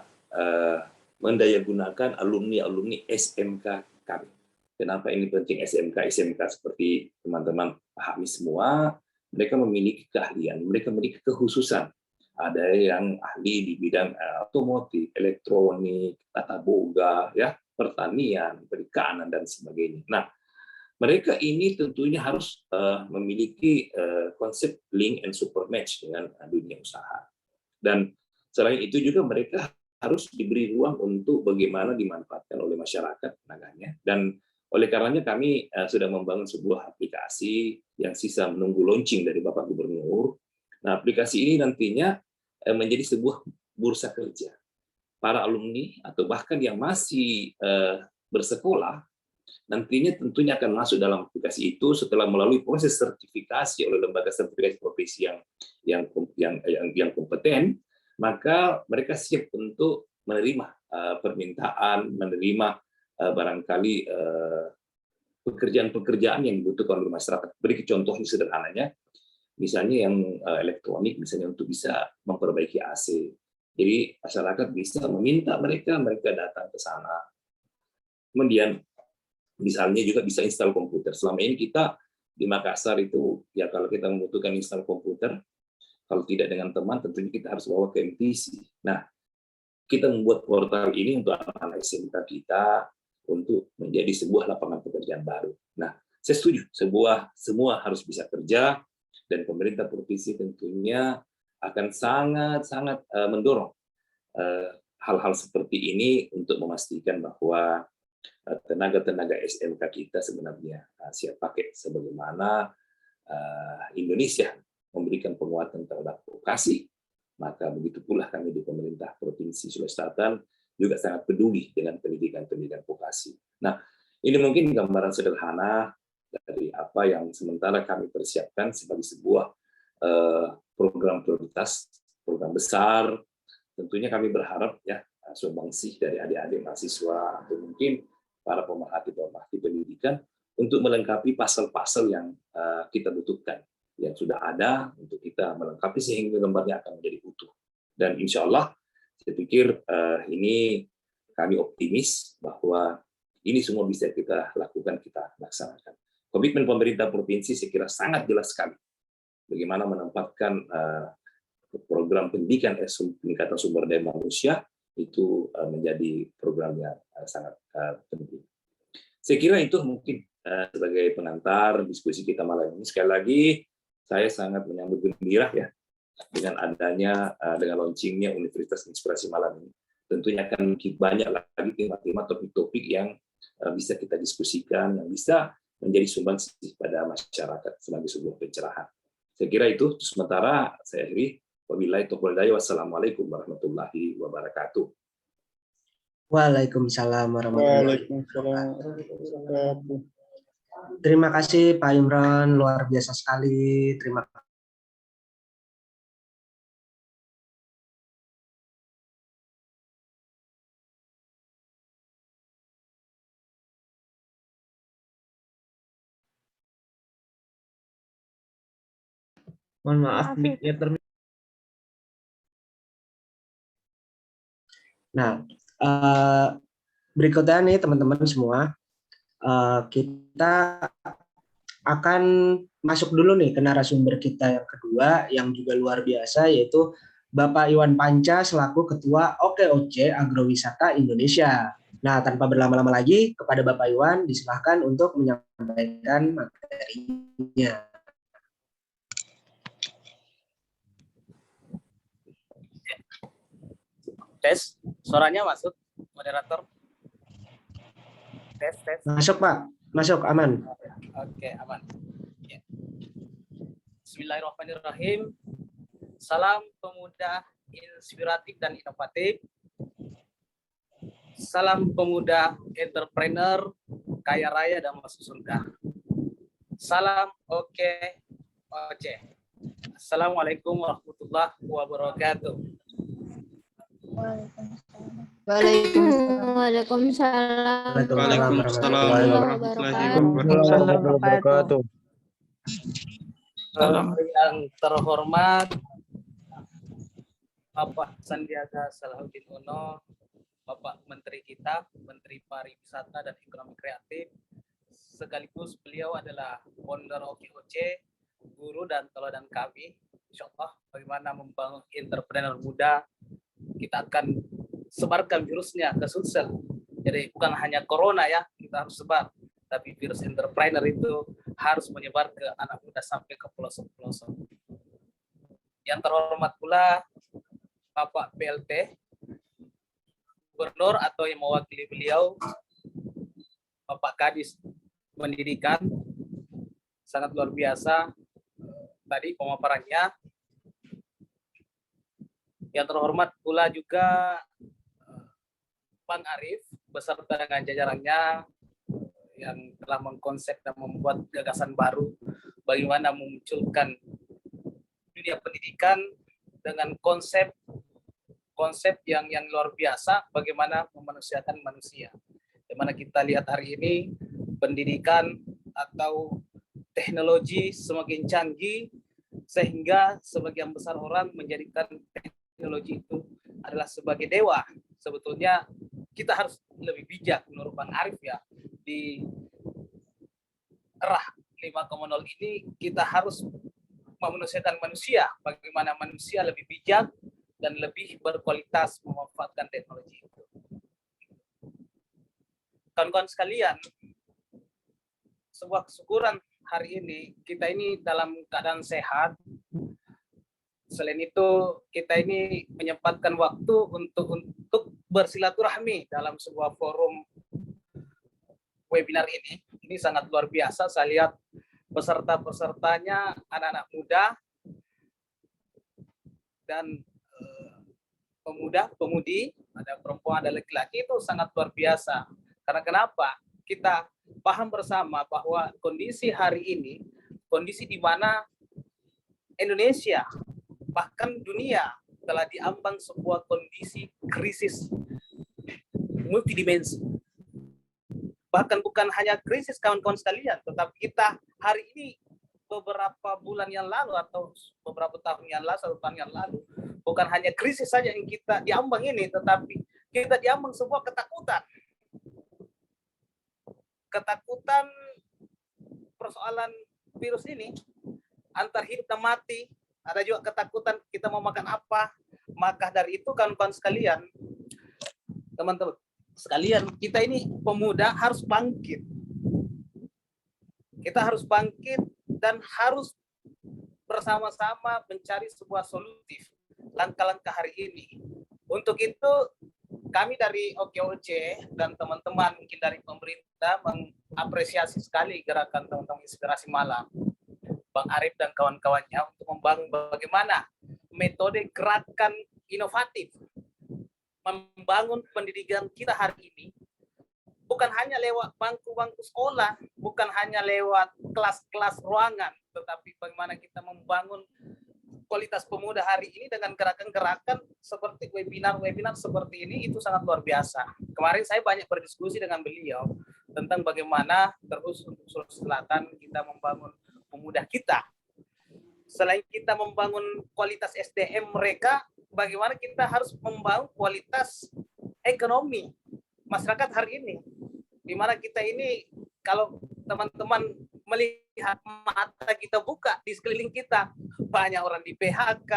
mendayagunakan alumni SMK kami. Kenapa ini penting SMK seperti teman-teman pahami semua, mereka memiliki keahlian, mereka memiliki kekhususan. Ada yang ahli di bidang otomotif, elektronik, tata boga, ya, pertanian, perikanan dan sebagainya. Nah, mereka ini tentunya harus memiliki konsep link and super match dengan dunia usaha. Dan selain itu juga mereka harus diberi ruang untuk bagaimana dimanfaatkan oleh masyarakat tenaganya. Dan oleh karenanya kami sudah membangun sebuah aplikasi yang sisa menunggu launching dari Bapak Gubernur. Nah, aplikasi ini nantinya menjadi sebuah bursa kerja. Para alumni atau bahkan yang masih bersekolah, nantinya tentunya akan masuk dalam aplikasi itu setelah melalui proses sertifikasi oleh lembaga sertifikasi profesi yang kompeten, maka mereka siap untuk menerima permintaan, menerima barangkali pekerjaan-pekerjaan yang dibutuhkan oleh masyarakat. Beri contoh sederhananya, misalnya yang elektronik, misalnya untuk bisa memperbaiki AC. Jadi masyarakat bisa meminta mereka datang ke sana. Kemudian misalnya juga bisa install komputer. Selama ini kita di Makassar itu, ya kalau kita membutuhkan install komputer, kalau tidak dengan teman, tentunya kita harus bawa ke MTC. Nah, kita membuat portal ini untuk anak-anak SMK kita, untuk menjadi sebuah lapangan pekerjaan baru. Nah, saya setuju, semua harus bisa kerja, dan pemerintah provinsi tentunya akan sangat-sangat mendorong hal-hal seperti ini untuk memastikan bahwa tenaga-tenaga SMK kita sebenarnya siap pakai, sebagaimana Indonesia memberikan penguatan terhadap vokasi, maka begitu pula kami di pemerintah Provinsi Sulawesi Selatan juga sangat peduli dengan pendidikan vokasi. Nah, ini mungkin gambaran sederhana dari apa yang sementara kami persiapkan sebagai sebuah program prioritas, program besar. Tentunya kami berharap ya sumbangsih dari adik-adik mahasiswa atau mungkin para pemerhati pendidikan untuk melengkapi pasal-pasal yang kita butuhkan, yang sudah ada untuk kita melengkapi sehingga gambarnya akan menjadi utuh. Dan insya Allah saya pikir ini kami optimis bahwa ini semua bisa kita lakukan, kita laksanakan. Komitmen pemerintah provinsi saya kira sangat jelas sekali bagaimana menempatkan program pendidikan peningkatan sumber daya manusia itu menjadi program yang sangat penting. Saya kira itu mungkin sebagai pengantar diskusi kita malam ini. Sekali lagi saya sangat menyambut gembira ya dengan adanya dengan launchingnya Universitas Inspirasi malam ini. Tentunya akan banyak lagi tema-tema topik-topik yang bisa kita diskusikan, yang bisa menjadi sumbangsih pada masyarakat sebagai sebuah pencerahan. Saya kira itu sementara saya akhiri. Wabillahi taufiq wal hidayah. Wassalamualaikum warahmatullahi wabarakatuh. Waalaikumsalam warahmatullahi wabarakatuh. Terima kasih Pak Imran, luar biasa sekali. Terima kasih. Mohon maaf, mic-nya Nah, berikutnya nih teman-teman semua, kita akan masuk dulu nih ke narasumber kita yang kedua yang juga luar biasa, yaitu Bapak Iwan Panca selaku Ketua OKOC Agrowisata Indonesia. Nah, tanpa berlama-lama lagi, kepada Bapak Iwan disilahkan untuk menyampaikan materinya. Tes, suaranya masuk, moderator. Tes. Masuk Pak, masuk, aman. Oke, aman. Ya. Bismillahirrahmanirrahim. Salam pemuda inspiratif dan inovatif. Salam pemuda entrepreneur, kaya raya dan masuk surga. Salam OKOC. Assalamualaikum warahmatullahi wabarakatuh. Waalaikumsalam. Waalaikumsalam warahmatullahi wabarakatuh. Yang terhormat Bapak Sandiaga Salahuddin Uno, Bapak Menteri kita, Menteri Pariwisata dan Ekonomi Kreatif, sekaligus beliau adalah founder OKOC, guru dan teladan kami. Insya Allah bagaimana membangun entrepreneur muda, kita akan sebarkan virusnya ke Sulsel. Jadi bukan hanya corona ya, kita harus sebar. Tapi virus entrepreneur itu harus menyebar ke anak muda sampai ke pelosok-pelosok. Yang terhormat pula Bapak PLT, Gubernur atau yang mewakili beliau, Bapak Kadis Pendidikan, sangat luar biasa tadi pemaparannya. Yang terhormat pula juga Bang Arif beserta dengan jajarannya yang telah mengkonsep dan membuat gagasan baru bagaimana memunculkan dunia pendidikan dengan konsep yang luar biasa, bagaimana memanusiakan manusia. Di mana kita lihat hari ini pendidikan atau teknologi semakin canggih sehingga sebagian besar orang menjadikan teknologi itu adalah sebagai dewa. Sebetulnya kita harus lebih bijak menurut Bang Arif ya. Di erah 5.0 ini kita harus memanusiakan manusia. Bagaimana manusia lebih bijak dan lebih berkualitas memanfaatkan teknologi itu. Kawan-kawan sekalian, sebuah kesyukuran hari ini, kita ini dalam keadaan sehat. Selain itu, kita ini menyempatkan waktu untuk bersilaturahmi dalam sebuah forum webinar ini. Ini sangat luar biasa. Saya lihat peserta-pesertanya anak-anak muda dan pemuda-pemudi, ada perempuan, ada laki-laki, itu sangat luar biasa. Karena kenapa? Kita paham bersama bahwa kondisi hari ini, kondisi di mana Indonesia, bahkan dunia telah diambang sebuah kondisi krisis multidimensi. Bahkan bukan hanya krisis kawan-kawan sekalian, tetapi kita hari ini beberapa bulan yang lalu atau beberapa tahun yang lalu, 1 tahun yang lalu, bukan hanya krisis saja yang kita diambang ini, tetapi kita diambang sebuah ketakutan. Ketakutan persoalan virus ini, antar hidup dan mati, ada juga ketakutan kita mau makan apa. Maka dari itu kawan-kawan sekalian, teman-teman sekalian, kita ini pemuda harus bangkit. Kita harus bangkit dan harus bersama-sama mencari sebuah solutif langkah-langkah hari ini. Untuk itu kami dari OKOC dan teman-teman mungkin dari pemerintah mengapresiasi sekali gerakan teman-teman Inspirasi Malam, Bang Arif dan kawan-kawannya untuk membangun bagaimana metode gerakan inovatif membangun pendidikan kita hari ini, bukan hanya lewat bangku-bangku sekolah, bukan hanya lewat kelas-kelas ruangan, tetapi bagaimana kita membangun kualitas pemuda hari ini dengan gerakan-gerakan seperti webinar-webinar seperti ini. Itu sangat luar biasa. Kemarin saya banyak berdiskusi dengan beliau tentang bagaimana terus untuk Sulawesi Selatan kita membangun pemuda kita. Selain kita membangun kualitas SDM mereka, bagaimana kita harus membangun kualitas ekonomi masyarakat hari ini, di mana kita ini kalau teman-teman melihat mata kita buka di sekeliling kita, banyak orang di PHK,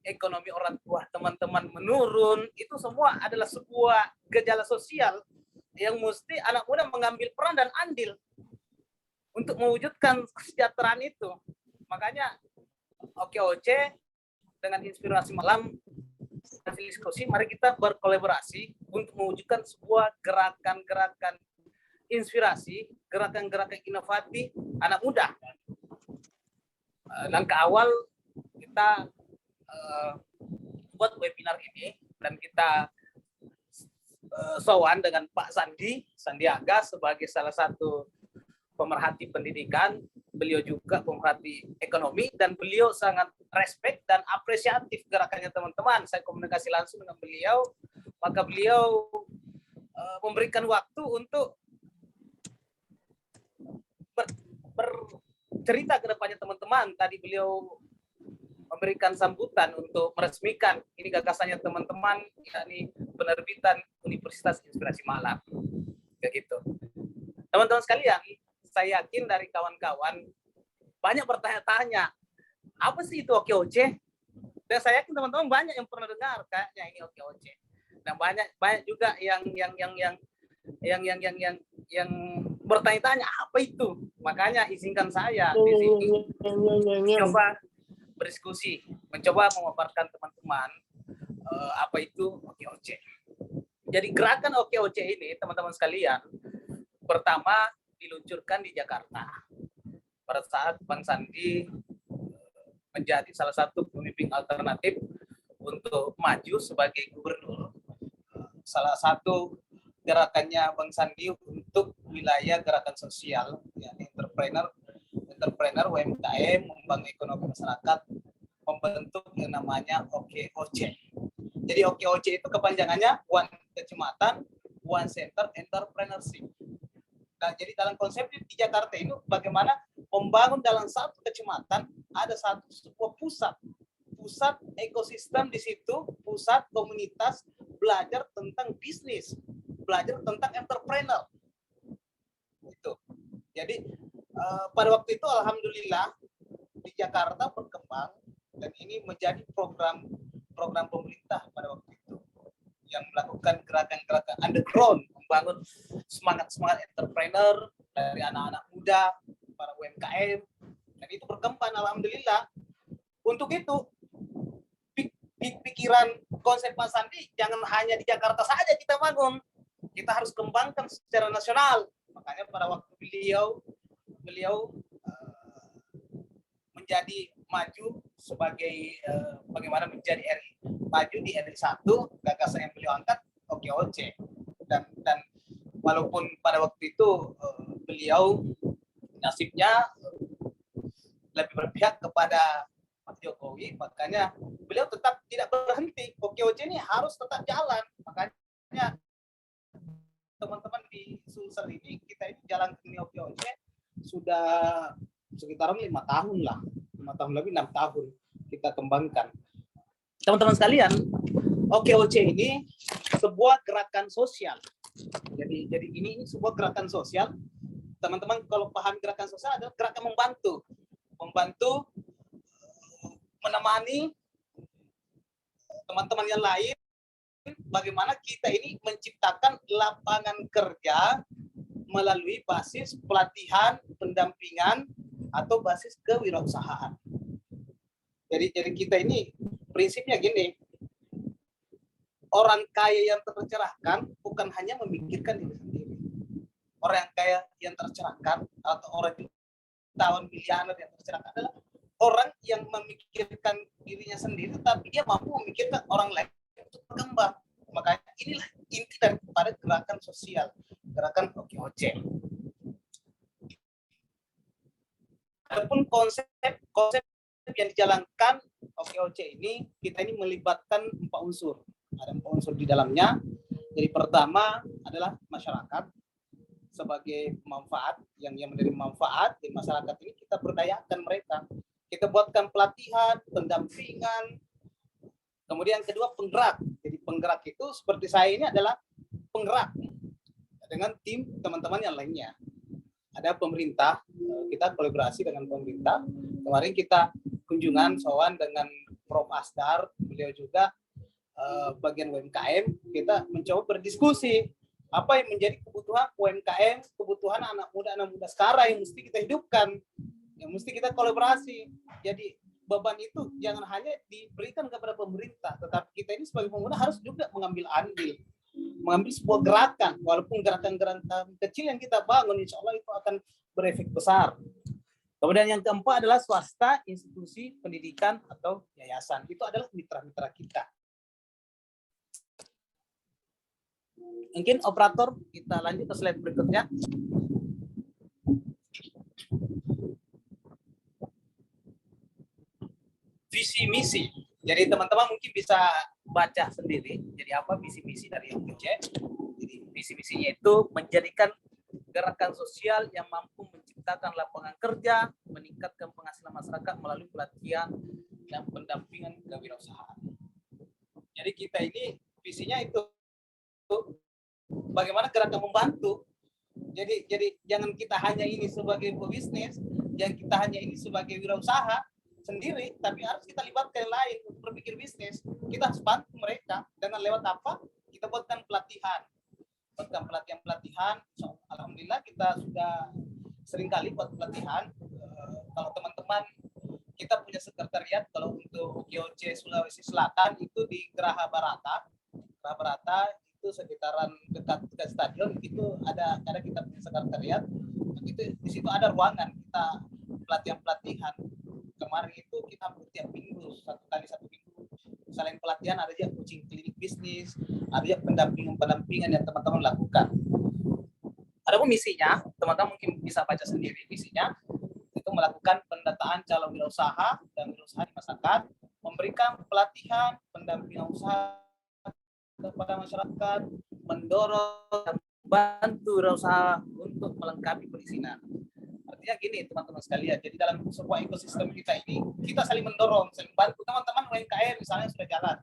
ekonomi orang tua teman-teman menurun, itu semua adalah sebuah gejala sosial yang mesti anak muda mengambil peran dan andil untuk mewujudkan kesejahteraan itu. Makanya OKOC dengan Inspirasi Malam hasil diskusi, mari kita berkolaborasi untuk mewujudkan sebuah gerakan-gerakan inspirasi, gerakan-gerakan inovatif anak muda. Langkah awal kita buat webinar ini dan kita sowan dengan Pak Sandiaga sebagai salah satu pemerhati pendidikan, beliau juga pemerhati ekonomi, dan beliau sangat respect dan apresiatif gerakannya teman-teman. Saya komunikasi langsung dengan beliau, maka beliau memberikan waktu untuk bercerita ke depannya teman-teman. Tadi beliau memberikan sambutan untuk meresmikan ini gagasannya teman-teman, yakni penerbitan Universitas Inspirasi Malam. Kayak gitu. Teman-teman sekalian, saya yakin dari kawan-kawan banyak bertanya-tanya, apa sih itu OKOC? Dan saya yakin teman-teman banyak yang pernah dengar kayaknya ini OKOC. Dan banyak juga yang bertanya-tanya apa itu. Makanya izinkan saya di sini coba berdiskusi, mencoba memaparkan teman-teman apa itu OKOC. Jadi gerakan OKOC ini teman-teman sekalian, pertama diluncurkan di Jakarta pada saat Bang Sandi menjadi salah satu pemimpin alternatif untuk maju sebagai gubernur. Salah satu gerakannya Bang Sandi untuk wilayah gerakan sosial, yakni entrepreneur UMKM, membangun ekonomi masyarakat, membentuk yang namanya OKOC. Jadi OKOC itu kepanjangannya One Kecamatan, One Center Entrepreneurship. Nah, jadi dalam konsep di Jakarta itu bagaimana membangun dalam satu kecamatan ada sebuah pusat ekosistem di situ, pusat komunitas belajar tentang bisnis, belajar tentang entrepreneur. Itu. Jadi pada waktu itu alhamdulillah di Jakarta berkembang dan ini menjadi program pemerintah pada waktu itu yang melakukan gerakan-gerakan underground, membangun semangat entrepreneur dari anak-anak muda, para UMKM, dan itu berkembang alhamdulillah. Untuk itu pikiran konsep Mas Sandi jangan hanya di Jakarta saja kita bangun, kita harus kembangkan secara nasional. Makanya pada waktu beliau menjadi maju sebagai bagaimana menjadi RI, maju di RI 1, gagasan yang beliau angkat OKOC, dan walaupun pada waktu itu beliau nasibnya lebih berpihak kepada Pak Jokowi, makanya beliau tetap tidak berhenti. OKOC ini harus tetap jalan, makanya besar ini kita ini jalan ke OKOC sudah sekitaran 5 tahun lah, 5 tahun lebih 6 tahun kita kembangkan. Teman-teman sekalian, OKOC ini sebuah gerakan sosial. Jadi ini sebuah gerakan sosial. Teman-teman kalau paham gerakan sosial adalah gerakan membantu menemani teman-teman yang lain bagaimana kita ini menciptakan lapangan kerja melalui basis pelatihan, pendampingan atau basis kewirausahaan. Jadi kita ini prinsipnya gini, orang kaya yang tercerahkan bukan hanya memikirkan diri sendiri. Orang yang kaya yang tercerahkan atau orang jutawan miliarder yang tercerahkan adalah orang yang memikirkan dirinya sendiri, tapi dia mampu memikirkan orang lain untuk berkembang. Makanya inilah inti daripada gerakan sosial, gerakan OKOC. Adapun konsep yang dijalankan OKOC ini, kita ini melibatkan 4 unsur. Ada 4 unsur di dalamnya. Jadi pertama adalah masyarakat sebagai manfaat, yang menerima manfaat di masyarakat ini kita berdayakan mereka. Kita buatkan pelatihan, pendampingan. Kemudian kedua penggerak. Jadi penggerak itu seperti saya ini adalah penggerak dengan tim teman-teman yang lainnya. Ada pemerintah, kita kolaborasi dengan pemerintah. Kemarin kita kunjungan sowan dengan Prof. Asdar, beliau juga bagian UMKM, kita mencoba berdiskusi apa yang menjadi kebutuhan UMKM, kebutuhan anak muda sekarang yang mesti kita hidupkan, yang mesti kita kolaborasi. Jadi beban itu jangan hanya diberikan kepada pemerintah, tetapi kita ini sebagai pengguna harus juga mengambil andil, mengambil sebuah gerakan, walaupun gerakan-gerakan kecil yang kita bangun, insya Allah itu akan berefek besar. Kemudian yang keempat adalah swasta, institusi pendidikan atau yayasan. Itu adalah mitra-mitra kita. Mungkin operator kita lanjut ke slide berikutnya. Visi misi. Jadi teman-teman mungkin bisa baca sendiri. Jadi apa visi misi dari OKOC? Jadi visi misinya itu menjadikan gerakan sosial yang mampu menciptakan lapangan kerja, meningkatkan penghasilan masyarakat melalui pelatihan dan pendampingan kewirausahaan. Jadi kita ini visinya itu bagaimana gerakan membantu. Jadi jangan kita hanya ini sebagai pebisnis, jangan kita hanya ini sebagai wirausaha sendiri, tapi harus kita libatkan yang lain untuk berpikir bisnis. Kita harus bantu mereka dengan lewat apa? Kita buatkan pelatihan. So, alhamdulillah kita sudah sering kali buat pelatihan. Kalau teman-teman kita punya sekretariat, kalau untuk OKOC Sulawesi Selatan itu di Geraha Barata itu sekitaran dekat stadion, itu ada kita punya sekretariat. Itu di situ ada ruangan kita pelatihan. Kemarin itu kita tiap minggu, 1 minggu. Selain pelatihan ada juga coaching klinik bisnis, ada juga pendampingan yang teman-teman lakukan. Ada misinya, teman-teman mungkin bisa baca sendiri. Misinya itu melakukan pendataan calon wirausaha dan wirausaha di masyarakat, memberikan pelatihan, pendampingan usaha kepada masyarakat, mendorong dan membantu wirausaha untuk melengkapi perizinan. Artinya gini teman-teman sekalian, jadi dalam sebuah ekosistem kita ini, kita saling mendorong, saling bantu. Teman-teman UMKM misalnya sudah jalan,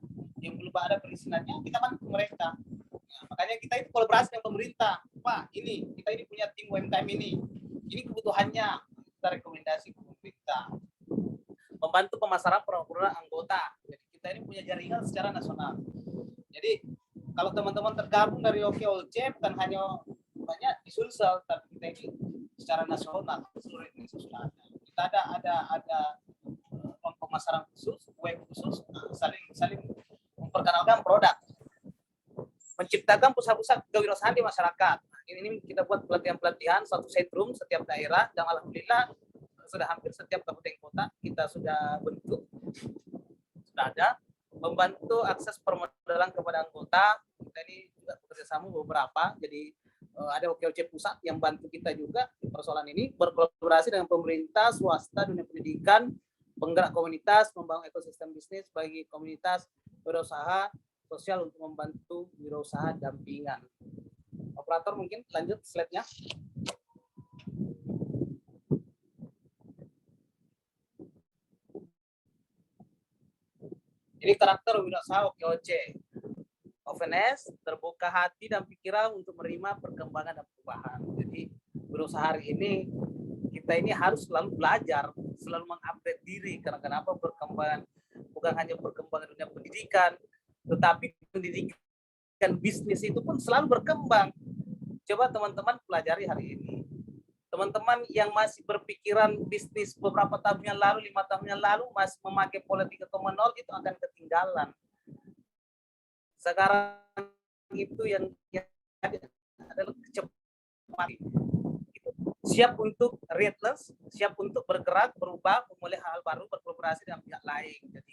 yang belum ada perizinannya, kita bantu mereka. Nah, makanya kita itu kolaborasi dengan pemerintah. Pak, kita ini punya tim UMKM ini kebutuhannya, kita rekomendasi ke pemerintah. Membantu pemasaran produk anggota. Jadi kita ini punya jaringan secara nasional. Jadi kalau teman-teman tergabung dari OKOC bukan hanya banyak di Sulsel, tapi kita ini secara nasional seluruh Indonesia sudah ada. Kita ada pemasaran khusus, web khusus, saling memperkenalkan produk, menciptakan pusat-pusat kewirausahaan di masyarakat. Ini kita buat pelatihan-pelatihan satu sentrum setiap daerah, dan alhamdulillah sudah hampir setiap kabupaten kota kita sudah bentuk, sudah ada. Membantu akses permodalan kepada anggota, kita ini juga bekerjasama beberapa. Jadi ada OKOC pusat yang bantu kita juga di persoalan ini, berkolaborasi dengan pemerintah, swasta, dunia pendidikan, penggerak komunitas, membangun ekosistem bisnis bagi komunitas wirausaha sosial untuk membantu wirausaha dampingan. Operator mungkin lanjut slide-nya. Ini karakter wirausaha OKOC. Openness, terbuka hati dan pikiran untuk menerima perkembangan dan perubahan. Jadi berusaha hari ini kita ini harus selalu belajar, selalu mengupdate diri. Karena kenapa perkembangan bukan hanya perkembangan dunia pendidikan, tetapi pendidikan bisnis itu pun selalu berkembang. Coba teman-teman pelajari hari ini. Teman-teman yang masih berpikiran bisnis beberapa tahun yang lalu, 5 tahun yang lalu masih memakai pola 3.0 itu akan ketinggalan. Sekarang itu yang adalah kecepatan. Siap untuk relentless, siap untuk bergerak, berubah, memulai hal baru, berkolaborasi dengan pihak lain. Jadi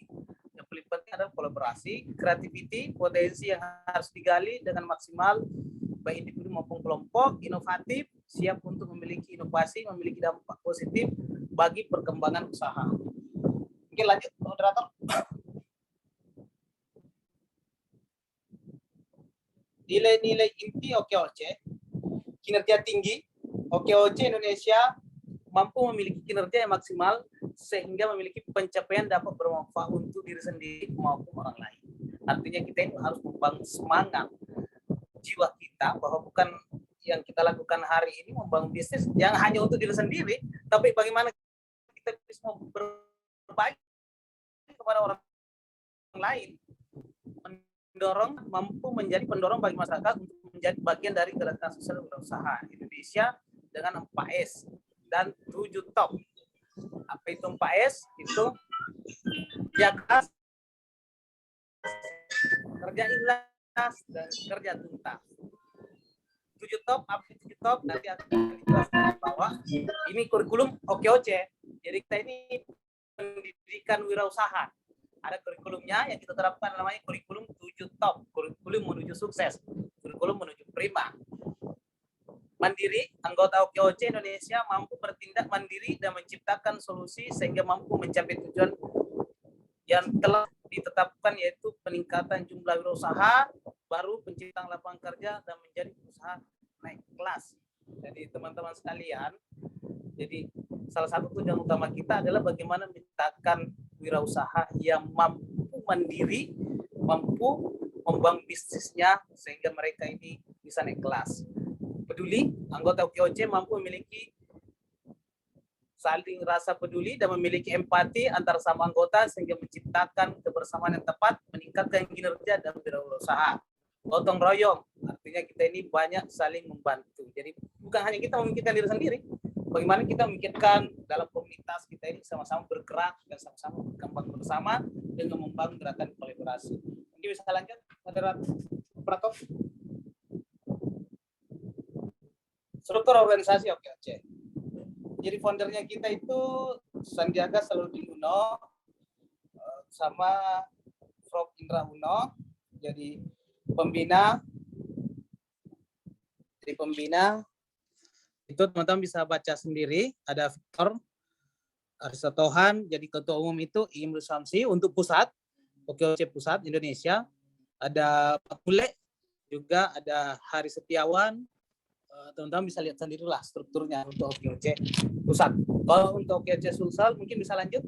yang paling penting adalah kolaborasi, creativity, potensi yang harus digali dengan maksimal, baik individu maupun kelompok, inovatif, siap untuk memiliki inovasi, memiliki dampak positif bagi perkembangan usaha. Mungkin lanjut, moderator. Nilai-nilai inti OKOC, kinerja tinggi, OKOC Indonesia mampu memiliki kinerja yang maksimal sehingga memiliki pencapaian dapat bermanfaat untuk diri sendiri maupun orang lain. Artinya kita ini harus membangun semangat jiwa kita bahwa bukan yang kita lakukan hari ini membangun bisnis yang hanya untuk diri sendiri, tapi bagaimana kita bisa berbagi kepada orang lain, mendorong, mampu menjadi pendorong bagi masyarakat untuk menjadi bagian dari gerakan sosial berusaha Indonesia dengan 4S dan 7 top. Apa itu 4S? Itu kerja keras, kerja ikhlas, dan kerja tuntas. 7 top, apa itu 7 top? Nanti akan dijelaskan di bawah. Ini kurikulum OKOC. Jadi kita ini pendidikan wirausaha. Ada kurikulumnya yang kita terapkan namanya kurikulum 7 top, kurikulum menuju sukses, kurikulum menuju prima. Mandiri, anggota OKOC Indonesia mampu bertindak mandiri dan menciptakan solusi sehingga mampu mencapai tujuan yang telah ditetapkan, yaitu peningkatan jumlah wirausaha baru, penciptaan lapangan kerja, dan menjadi usaha naik kelas. Jadi teman-teman sekalian, jadi salah satu tujuan utama kita adalah bagaimana menciptakan wirausaha yang mampu mandiri, mampu membangun bisnisnya sehingga mereka ini bisa naik kelas. Peduli, anggota OKOC mampu memiliki saling rasa peduli dan memiliki empati antar sama anggota sehingga menciptakan kebersamaan yang tepat, meningkatkan kinerja dan wirausaha. Gotong royong, artinya kita ini banyak saling membantu. Jadi bukan hanya kita memikirkan diri sendiri, bagaimana kita memikirkan dalam komunitas kita ini sama-sama bergerak dan sama-sama berkembang bersama dengan membangun gerakan kolaborasi. Mungkin bisa lanjut, moderator. Struktur organisasi OKOC. Jadi foundernya kita itu Sandiaga Salahuddin Uno sama Prof. Indra Uno. Jadi pembina itu teman-teman bisa baca sendiri. Ada Victor Arisatohan, jadi ketua umum itu Imru Samsi untuk pusat, OKOC pusat Indonesia. Ada Pak Bule, juga ada Hari Setiawan. Teman-teman bisa lihat sendirilah strukturnya untuk OKOC pusat. Kalau untuk OKOC Sulsel mungkin bisa lanjut.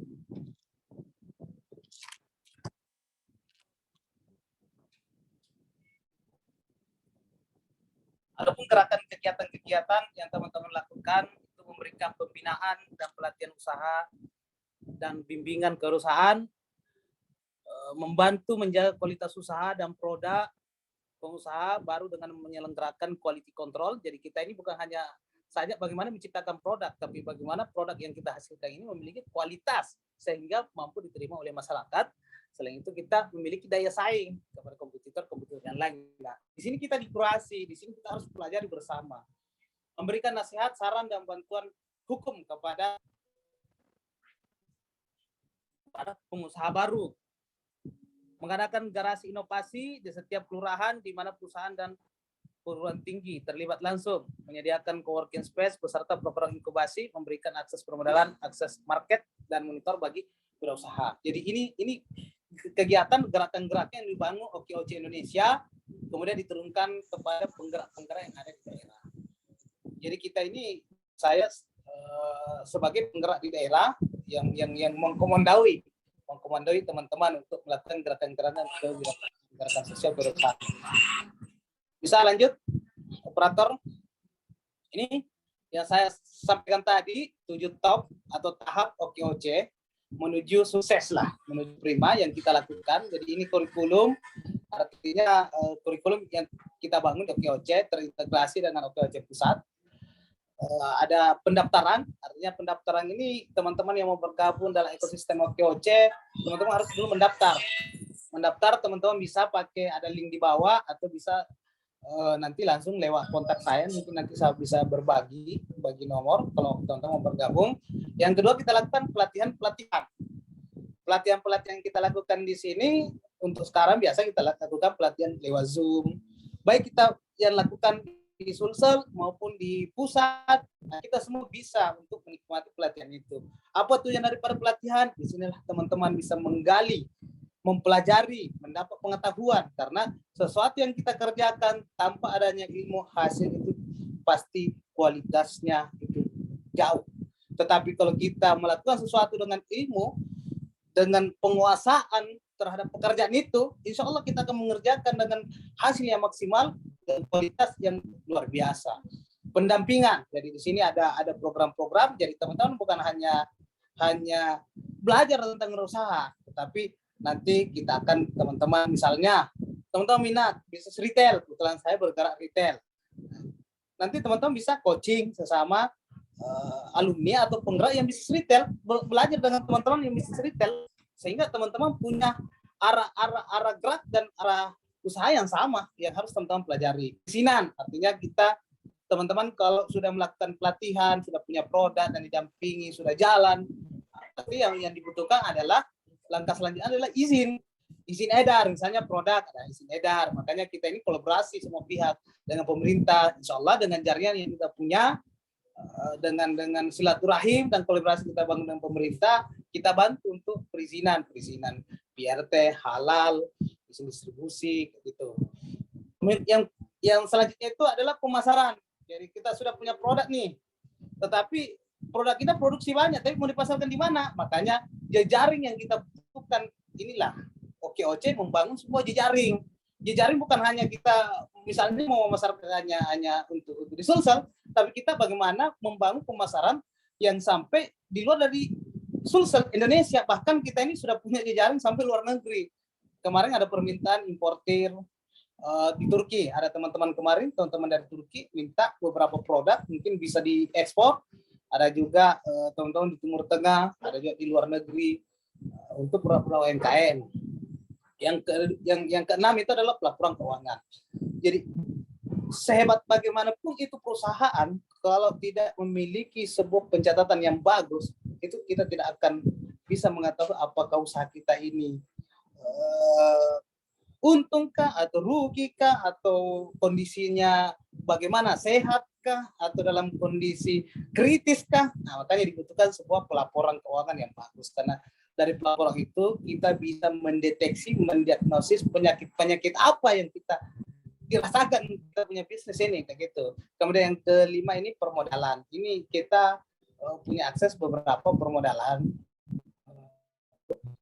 Adapun gerakan kegiatan-kegiatan yang teman-teman lakukan itu memberikan pembinaan dan pelatihan usaha dan bimbingan kewirausahaan, membantu menjaga kualitas usaha dan produk pengusaha baru dengan menyelenggarakan quality control. Jadi kita ini bukan hanya saja bagaimana menciptakan produk, tapi bagaimana produk yang kita hasilkan ini memiliki kualitas sehingga mampu diterima oleh masyarakat. Selain itu kita memiliki daya saing kepada kompetitor yang lain. Nah, di sini kita dikurasi, di sini kita harus pelajari bersama, memberikan nasihat, saran dan bantuan hukum kepada pengusaha baru, mengadakan garasi inovasi di setiap kelurahan di mana perusahaan dan perguruan tinggi terlibat langsung, menyediakan coworking space beserta program inkubasi, memberikan akses permodalan, akses market dan monitor bagi wirausaha. Jadi ini kegiatan gerakan-gerakan yang dibangun OKOC Indonesia kemudian diturunkan kepada penggerak-penggerak yang ada di daerah. Jadi kita ini, saya sebagai penggerak di daerah yang mengkomandoi teman-teman untuk melakukan gerakan-gerakan ke gerakan sosial berperan. Bisa lanjut, operator? Ini yang saya sampaikan tadi, 7 top atau tahap OKOC menuju sukses lah, menuju prima yang kita lakukan. Jadi ini kurikulum, artinya kurikulum yang kita bangun di OKOC terintegrasi dengan OKOC pusat. Ada pendaftaran, artinya pendaftaran ini teman-teman yang mau bergabung dalam ekosistem OKOC, teman-teman harus dulu mendaftar. Mendaftar teman-teman bisa pakai, ada link di bawah, atau bisa nanti langsung lewat kontak saya, mungkin nanti saya bisa bagi nomor kalau teman-teman mau bergabung. Yang kedua, kita lakukan pelatihan yang kita lakukan di sini. Untuk sekarang biasa kita lakukan pelatihan lewat Zoom, baik kita yang lakukan di Sulsel maupun di pusat. Nah, kita semua bisa untuk menikmati pelatihan itu. Apa tujuan daripada pelatihan? Di sinilah teman-teman bisa menggali, mempelajari, mendapat pengetahuan, karena sesuatu yang kita kerjakan tanpa adanya ilmu, hasil itu pasti kualitasnya itu jauh. Tetapi kalau kita melakukan sesuatu dengan ilmu, dengan penguasaan terhadap pekerjaan itu, insya Allah kita akan mengerjakan dengan hasil yang maksimal dan kualitas yang luar biasa. Pendampingan, jadi di sini ada program-program, jadi teman-teman bukan hanya belajar tentang berusaha, tetapi nanti kita akan, teman-teman misalnya teman-teman minat bisnis retail, kebetulan saya bergerak retail, nanti teman-teman bisa coaching sesama alumni atau penggerak yang bisnis retail, belajar dengan teman-teman yang bisnis retail, sehingga teman-teman punya arah gerak dan arah usaha yang sama yang harus teman-teman pelajari. Perizinan, artinya kita teman-teman kalau sudah melakukan pelatihan, sudah punya produk dan didampingi, sudah jalan, tapi yang dibutuhkan adalah langkah selanjutnya adalah izin edar, misalnya produk ada izin edar. Makanya kita ini kolaborasi semua pihak dengan pemerintah, insya Allah dengan jaringan yang kita punya, dengan silaturahim dan kolaborasi kita bangun dengan pemerintah, kita bantu untuk perizinan PRT, halal, distribusi, gitu. Yang selanjutnya itu adalah pemasaran. Jadi kita sudah punya produk nih, tetapi produk kita produksi banyak, tapi mau dipasarkan di mana? Makanya jejaring yang kita butuhkan inilah OKOC membangun sebuah jejaring. Jejaring bukan hanya kita misalnya mau memasarkan hanya untuk di Sulsel, tapi kita bagaimana membangun pemasaran yang sampai di luar dari Sulsel Indonesia. Bahkan kita ini sudah punya jejaring sampai luar negeri. Kemarin ada permintaan importir di Turki, ada teman-teman dari Turki minta beberapa produk mungkin bisa diekspor. Ada juga teman-teman di Timur Tengah, ada juga di luar negeri untuk produk UMKM. Yang keenam itu adalah pelaporan keuangan. Jadi sehebat bagaimanapun itu perusahaan, kalau tidak memiliki sebuah pencatatan yang bagus, itu kita tidak akan bisa mengetahui apakah usaha kita ini untungkah atau rugikah, atau kondisinya bagaimana, sehatkah atau dalam kondisi kritiskah. Nah, makanya dibutuhkan sebuah pelaporan keuangan yang bagus, karena dari pelaporan itu kita bisa mendeteksi, mendiagnosis penyakit apa yang kita dirasakan kita punya bisnis ini, kayak gitu. Kemudian yang kelima ini permodalan. Ini kita punya akses beberapa permodalan.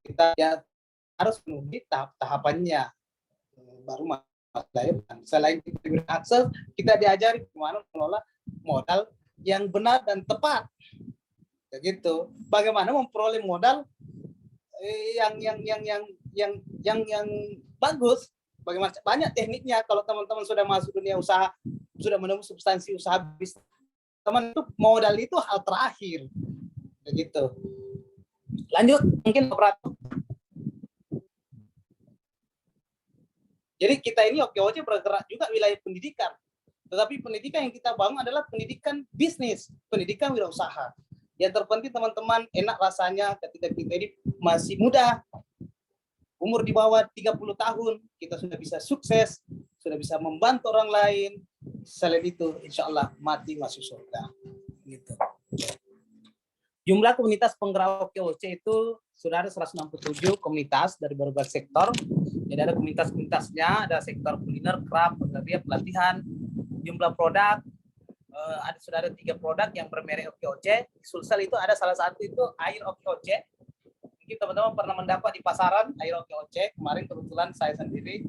Kita ya harus memenuhi tahapannya baru masuk. Selain kita akses, kita diajari bagaimana mengelola modal yang benar dan tepat, kayak gitu. Bagaimana memperoleh modal yang bagus. Bagaimana, banyak tekniknya. Kalau teman-teman sudah masuk dunia usaha, sudah menemukan substansi usaha bisnis, teman itu modal itu hal terakhir, kayak gitu. Lanjut, mungkin operator. Jadi kita ini OKOC bergerak juga wilayah pendidikan. Tetapi pendidikan yang kita bangun adalah pendidikan bisnis, pendidikan wirausaha. Yang terpenting teman-teman enak rasanya ketika kita ini masih muda, umur di bawah 30 tahun, kita sudah bisa sukses, sudah bisa membantu orang lain. Selain itu, insya Allah mati masuk surga. Gitu. Jumlah komunitas penggerak OKOC itu sudah ada 167 komunitas dari berbagai sektor. Jadi ada komunitas-komunitasnya, ada sektor kuliner, craft, pelatihan, jumlah produk. Sudah ada 3 produk yang bermerek OKOC. Di Sulsel itu ada salah satu itu air OKOC. Mungkin teman-teman pernah mendapat di pasaran air OKOC. Kemarin kebetulan saya sendiri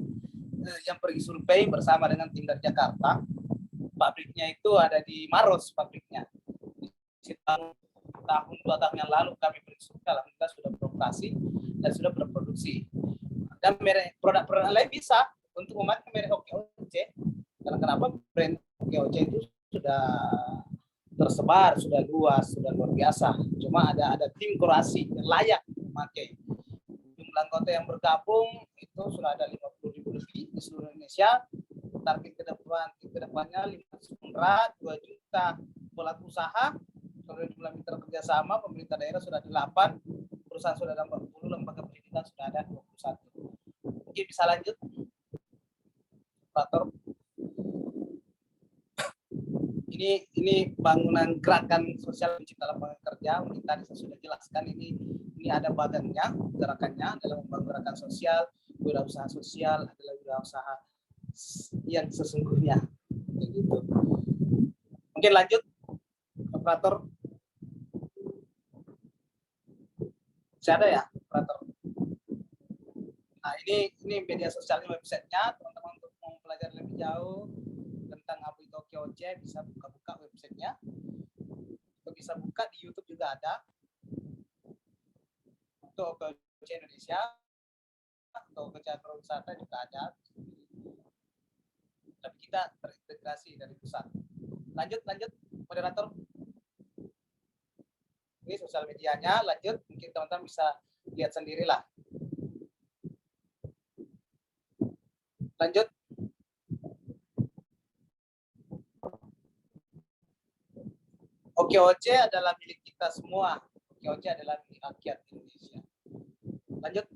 yang pergi survei bersama dengan tim dari Jakarta. Pabriknya itu ada di Maros pabriknya. Sekitar tahun 2 tahun yang lalu kami pergi survei, alhamdulillah sudah beroperasi dan sudah berproduksi. Dan merek produk-produk lain bisa untuk memakai merek OKOC. Karena kenapa brand OKOC itu sudah tersebar, sudah luas, sudah luar biasa. Cuma ada tim kurasi yang layak memakai. Jumlah anggota yang bergabung itu sudah ada 50.000 lebih di seluruh Indonesia. Target kedepannya 500, 2 juta pelaku usaha. Kemudian jumlah mitra kerjasama pemerintah daerah sudah 8, perusahaan sudah ada 40, lembaga pendidikan sudah ada 21. Oke, bisa lanjut, operator. Ini bangunan gerakan sosial pencipta lapangan kerja. Tadi saya sudah jelaskan ini ada badannya, gerakannya adalah membangun gerakan sosial, wirausaha sosial adalah wirausaha yang sesungguhnya. Gitu. Mungkin lanjut, operator. Masih ada ya, operator? Nah, ini media sosialnya, websitenya. Teman-teman untuk mempelajari lebih jauh tentang apa itu OKOC bisa buka-buka websitenya. Atau bisa buka di YouTube juga ada. Untuk OKOC Indonesia atau OKOC Agrowisata juga ada. Tapi kita terintegrasi dari pusat. Lanjut, moderator. Ini sosial medianya, lanjut. Mungkin teman-teman bisa lihat sendirilah. Lanjut. OKOC adalah milik kita semua. OKOC adalah milik rakyat Indonesia. Lanjut.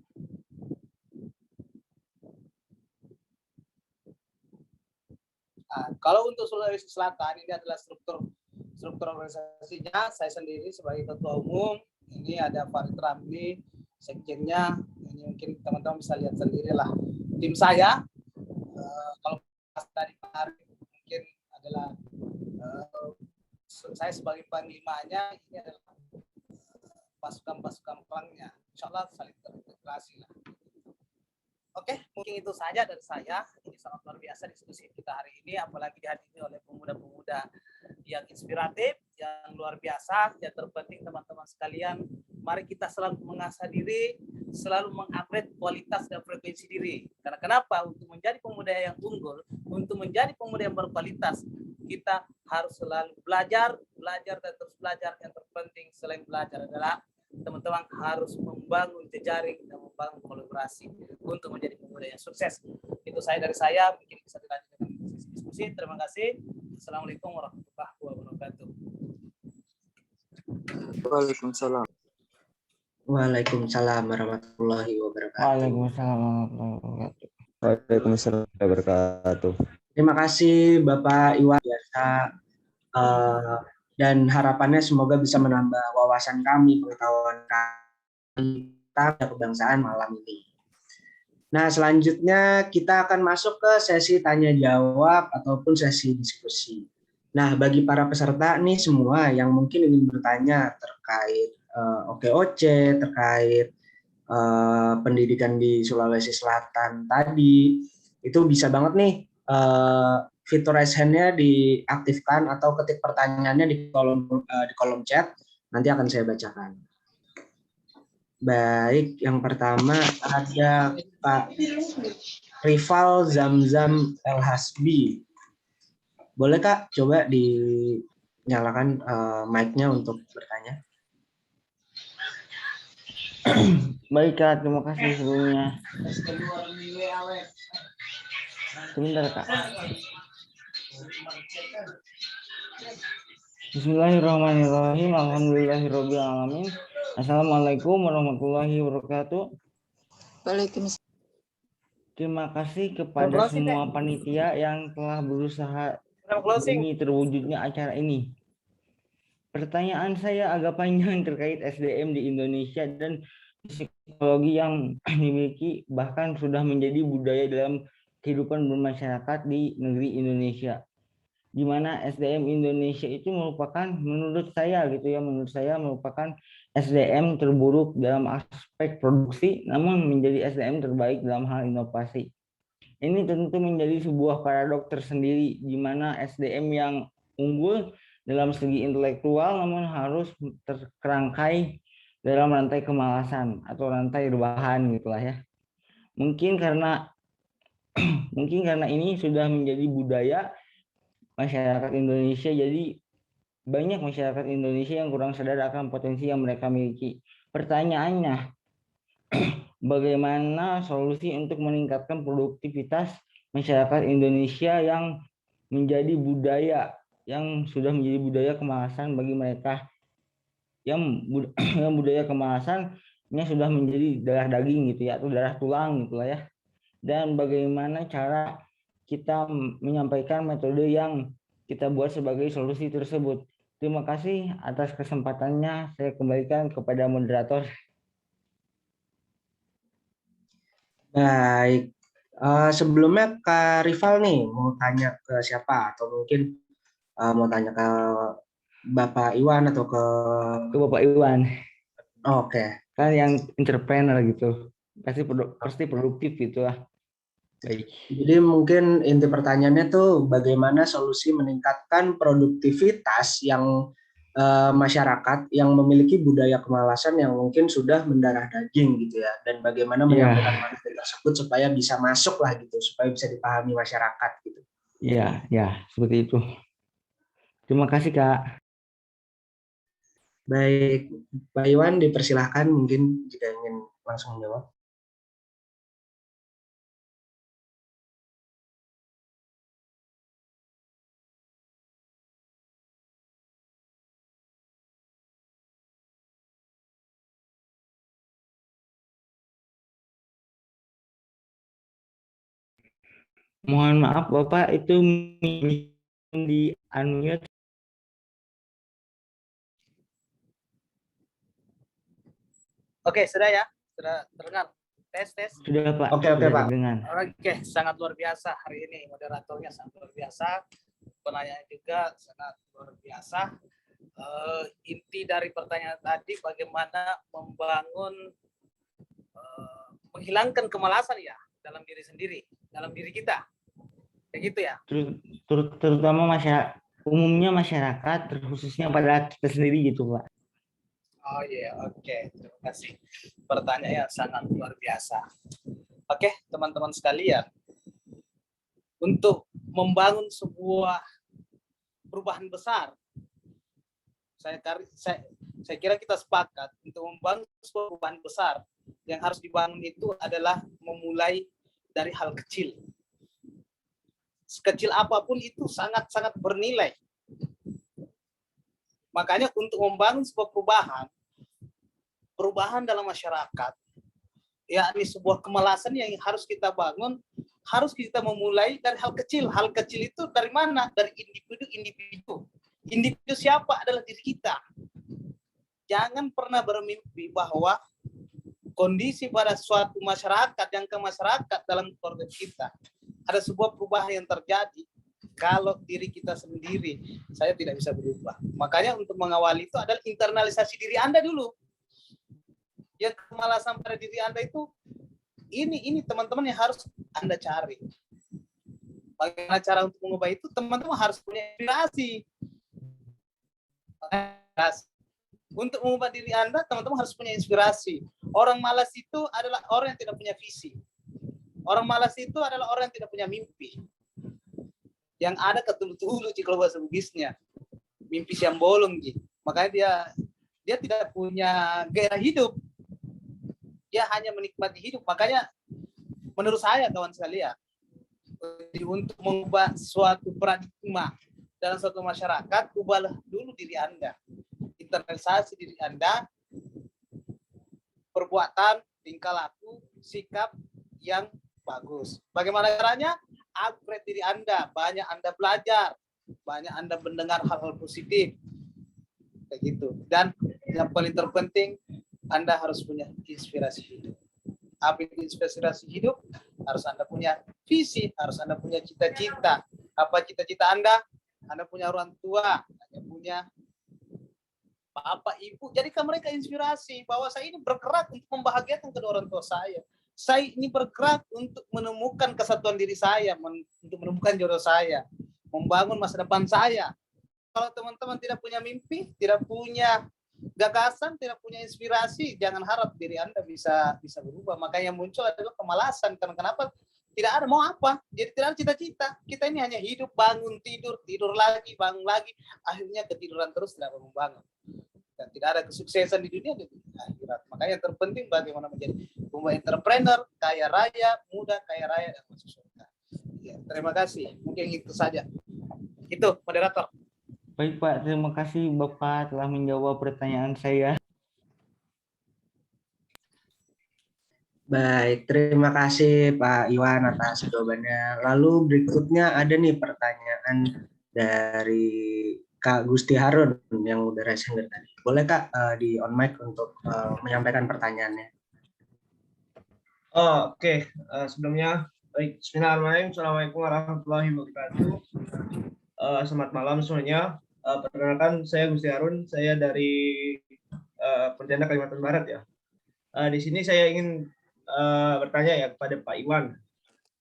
Nah, kalau untuk Sulawesi Selatan ini adalah struktur organisasinya. Saya sendiri sebagai ketua umum, ini ada Farid Ramli, sekjennya. Ini mungkin teman-teman bisa lihat sendirilah. Tim saya, kalau tadi kemarin mungkin adalah saya sebagai panglimanya, ini adalah pasukan perangnya. Insya Allah saling terintegrasi lah. Oke, mungkin itu saja dari saya. Ini sangat luar biasa diskusi kita hari ini, apalagi dihadiri oleh pemuda-pemuda yang inspiratif, yang luar biasa. Yang terpenting teman-teman sekalian, mari kita selalu mengasah diri, selalu mengupgrade kualitas dan frekuensi diri. Karena kenapa? Untuk menjadi pemuda yang unggul, untuk menjadi pemuda yang berkualitas, kita harus selalu belajar dan terus belajar. Yang terpenting selain belajar adalah teman-teman harus membangun jejaring dan membangun kolaborasi untuk menjadi pemuda yang sukses. Itu dari saya, mungkin bisa dilanjutkan dengan diskusi. Terima kasih. Assalamualaikum warahmatullahi wabarakatuh. Waalaikumsalam. Waalaikumsalam warahmatullahi wabarakatuh. Waalaikumsalam warahmatullahi wabarakatuh. Waalaikumsalam warahmatullahi wabarakatuh. Terima kasih Bapak Iwan biasa. Dan harapannya semoga bisa menambah wawasan kami, pengetahuan kami tentang kebangsaan malam ini. Nah, selanjutnya kita akan masuk ke sesi tanya jawab ataupun sesi diskusi. Nah, bagi para peserta nih semua yang mungkin ingin bertanya terkait OKOC, terkait pendidikan di Sulawesi Selatan tadi, itu bisa banget nih fitur raise hand-nya diaktifkan atau ketik pertanyaannya di kolom chat, nanti akan saya bacakan. Baik, yang pertama ada Pak Rival Zamzam El Hasbi. Boleh Kak, coba dinyalakan mic-nya untuk bertanya. Baik Kak, terima kasih sebelumnya. Sebentar Kak. Bismillahirrahmanirrahim. Alhamdulillahirabbil alamin. Assalamualaikum warahmatullahi wabarakatuh. Waalaikumsalam. Terima kasih kepada semua panitia yang telah berusaha ini terwujudnya acara ini. Pertanyaan saya agak panjang terkait SDM di Indonesia dan psikologi yang dimiliki bahkan sudah menjadi budaya dalam kehidupan bermasyarakat di negeri Indonesia, di mana SDM Indonesia itu merupakan menurut saya merupakan SDM terburuk dalam aspek produksi, namun menjadi SDM terbaik dalam hal inovasi. Ini tentu menjadi sebuah paradok tersendiri, di mana SDM yang unggul dalam segi intelektual namun harus terkerangkai dalam rantai kemalasan atau rantai rebahan gitulah ya. Mungkin karena ini sudah menjadi budaya masyarakat Indonesia, jadi banyak masyarakat Indonesia yang kurang sadar akan potensi yang mereka miliki. Pertanyaannya, bagaimana solusi untuk meningkatkan produktivitas masyarakat Indonesia yang menjadi budaya, yang sudah menjadi budaya kemalasan bagi mereka, yang budaya kemalasannya sudah menjadi darah daging gitu ya, atau darah tulang gitu lah ya. Dan bagaimana cara kita menyampaikan metode yang kita buat sebagai solusi tersebut. Terima kasih atas kesempatannya. Saya kembalikan kepada moderator. Baik, sebelumnya Kak Rival nih mau tanya ke siapa, atau mungkin mau tanya ke Bapak Iwan atau ke Bapak Iwan. Oke. Kan yang entrepreneur gitu, pasti produktif gitu lah. Baik. Jadi mungkin inti pertanyaannya tuh bagaimana solusi meningkatkan produktivitas yang masyarakat yang memiliki budaya kemalasan yang mungkin sudah mendarah daging gitu ya, dan bagaimana menyampaikan materi tersebut supaya bisa masuk lah gitu, supaya bisa dipahami masyarakat gitu. Iya, ya seperti itu. Terima kasih Kak. Baik, Pak Iwan dipersilahkan mungkin jika ingin langsung menjawab. Mohon maaf Bapak, itu di unmute. Oke, sudah ya? Sudah terdengar? Tes. Sudah Pak. Oke Pak. Dengan. Oke, sangat luar biasa hari ini. Moderatornya sangat luar biasa. Penanya juga sangat luar biasa. Inti dari pertanyaan tadi, bagaimana membangun, menghilangkan kemalasan ya dalam diri sendiri, dalam diri kita. Kayak gitu ya? Terutama umumnya masyarakat, khususnya pada kita sendiri gitu Pak. Oh iya, oke. Terima kasih. Pertanyaannya sangat luar biasa. Oke, teman-teman sekalian. Untuk membangun sebuah perubahan besar, saya kira kita sepakat untuk membangun sebuah perubahan besar yang harus dibangun itu adalah memulai dari hal kecil. Sekecil apapun itu sangat-sangat bernilai. Makanya untuk membangun sebuah perubahan dalam masyarakat, yakni sebuah kemalasan yang harus kita bangun, harus kita memulai dari hal kecil. Hal kecil itu dari mana? Dari individu. Individu siapa? Adalah diri kita. Jangan pernah bermimpi bahwa kondisi pada suatu masyarakat yang ke masyarakat dalam keluarga kita ada sebuah perubahan yang terjadi kalau diri kita sendiri saya tidak bisa berubah. Makanya untuk mengawali itu adalah internalisasi diri Anda dulu. Yang kemalasan pada diri Anda itu ini teman-teman yang harus Anda cari. Bagaimana cara untuk mengubah itu? Teman-teman harus punya inspirasi. Untuk mengubah diri Anda, teman-teman harus punya inspirasi. Orang malas itu adalah orang yang tidak punya visi. Orang malas itu adalah orang yang tidak punya mimpi. Yang ada ketulu-tulu kalau bahasa Bugisnya. Mimpi siang bolong. Makanya dia tidak punya gairah hidup. Dia hanya menikmati hidup. Makanya menurut saya kawan sekalian, untuk mengubah suatu paradigma dalam suatu masyarakat, ubahlah dulu diri Anda. Internalisasi diri Anda, perbuatan, tingkah laku, sikap yang bagus. Bagaimana caranya? Upgrade diri Anda, banyak Anda belajar, banyak Anda mendengar hal-hal positif. Kayak gitu. Dan yang paling terpenting, Anda harus punya inspirasi hidup. Apa itu inspirasi hidup? Harus Anda punya visi, harus Anda punya cita-cita. Apa cita-cita Anda? Anda punya orang tua, Anda punya bapak, ibu. Jadikan mereka inspirasi bahwa saya ini bergerak untuk membahagiakan kedua orang tua saya. Saya ini bergerak untuk menemukan kesatuan diri saya, untuk menemukan jodoh saya, membangun masa depan saya. Kalau teman-teman tidak punya mimpi, tidak punya gagasan, tidak punya inspirasi, jangan harap diri Anda bisa berubah. Makanya yang muncul adalah kemalasan. Karena kenapa? Tidak ada mau apa. Jadi tidak ada cita-cita. Kita ini hanya hidup, bangun, tidur, tidur lagi, bangun lagi. Akhirnya ketiduran terus, tidak membangun. Dan tidak ada kesuksesan di dunia dan di akhirat. Makanya yang terpenting bagaimana menjadi entrepreneur, kaya raya, muda, kaya raya, dan masuk surga. Ya, terima kasih. Mungkin itu saja. Itu, moderator. Baik Pak, terima kasih Bapak telah menjawab pertanyaan saya. Baik, terima kasih Pak Iwan atas jawabannya. Lalu berikutnya ada nih pertanyaan dari Kak Gusti Harun yang udah raising dari tadi. Boleh Kak di on mic untuk menyampaikan pertanyaannya? Oh, oke. Sebelumnya, baik. Bismillahirrahmanirrahim. Assalamualaikum warahmatullahi wabarakatuh. Selamat malam semuanya. Perkenalkan, saya Gusti Harun. Saya dari Pontianak, Kalimantan Barat ya. Di sini saya ingin bertanya ya kepada Pak Iwan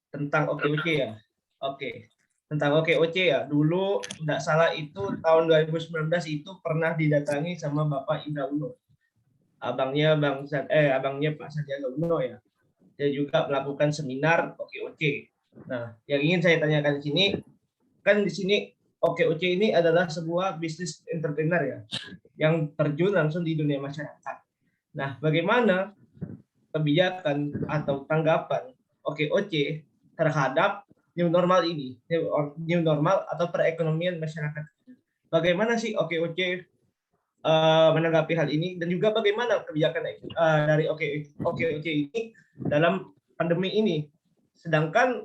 tentang OKOC ya. Oke. Tentang OKOC ya. Dulu tidak salah itu tahun 2019 itu pernah didatangi sama Bapak Indra Uno. Abangnya Pak Sandiaga Uno ya. Dia juga melakukan seminar OKOC. Nah, yang ingin saya tanyakan di sini, kan di sini OKOC ini adalah sebuah bisnis entrepreneur ya, yang terjun langsung di dunia masyarakat. Nah, bagaimana kebijakan atau tanggapan OKOC terhadap new normal ini, new normal atau perekonomian masyarakat? Bagaimana sih OKOC menanggapi hal ini, dan juga bagaimana kebijakan dari OKOC ini dalam pandemi ini? Sedangkan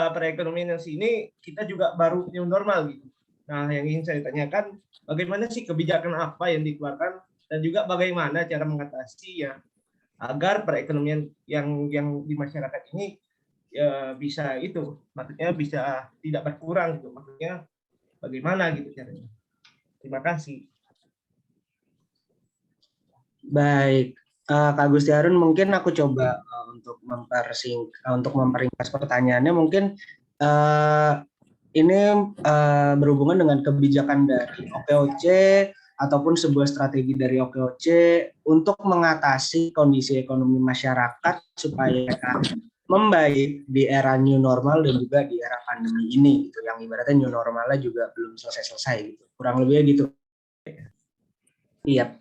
perekonomian yang sini kita juga baru new normal gitu. Nah, yang ingin saya tanyakan, bagaimana sih kebijakan apa yang dikeluarkan, dan juga bagaimana cara mengatasi ya agar perekonomian yang di masyarakat ini ya bisa itu, maksudnya bisa tidak berkurang gitu. Maksudnya bagaimana gitu caranya? Terima kasih. Baik, Kak Gusti Harun, mungkin aku coba untuk memperingkas pertanyaannya. Mungkin ini berhubungan dengan kebijakan dari OKOC ataupun sebuah strategi dari OKOC untuk mengatasi kondisi ekonomi masyarakat supaya membaik di era new normal dan juga di era pandemi ini gitu, yang ibaratnya new normalnya juga belum selesai gitu. Kurang lebihnya gitu. Iya.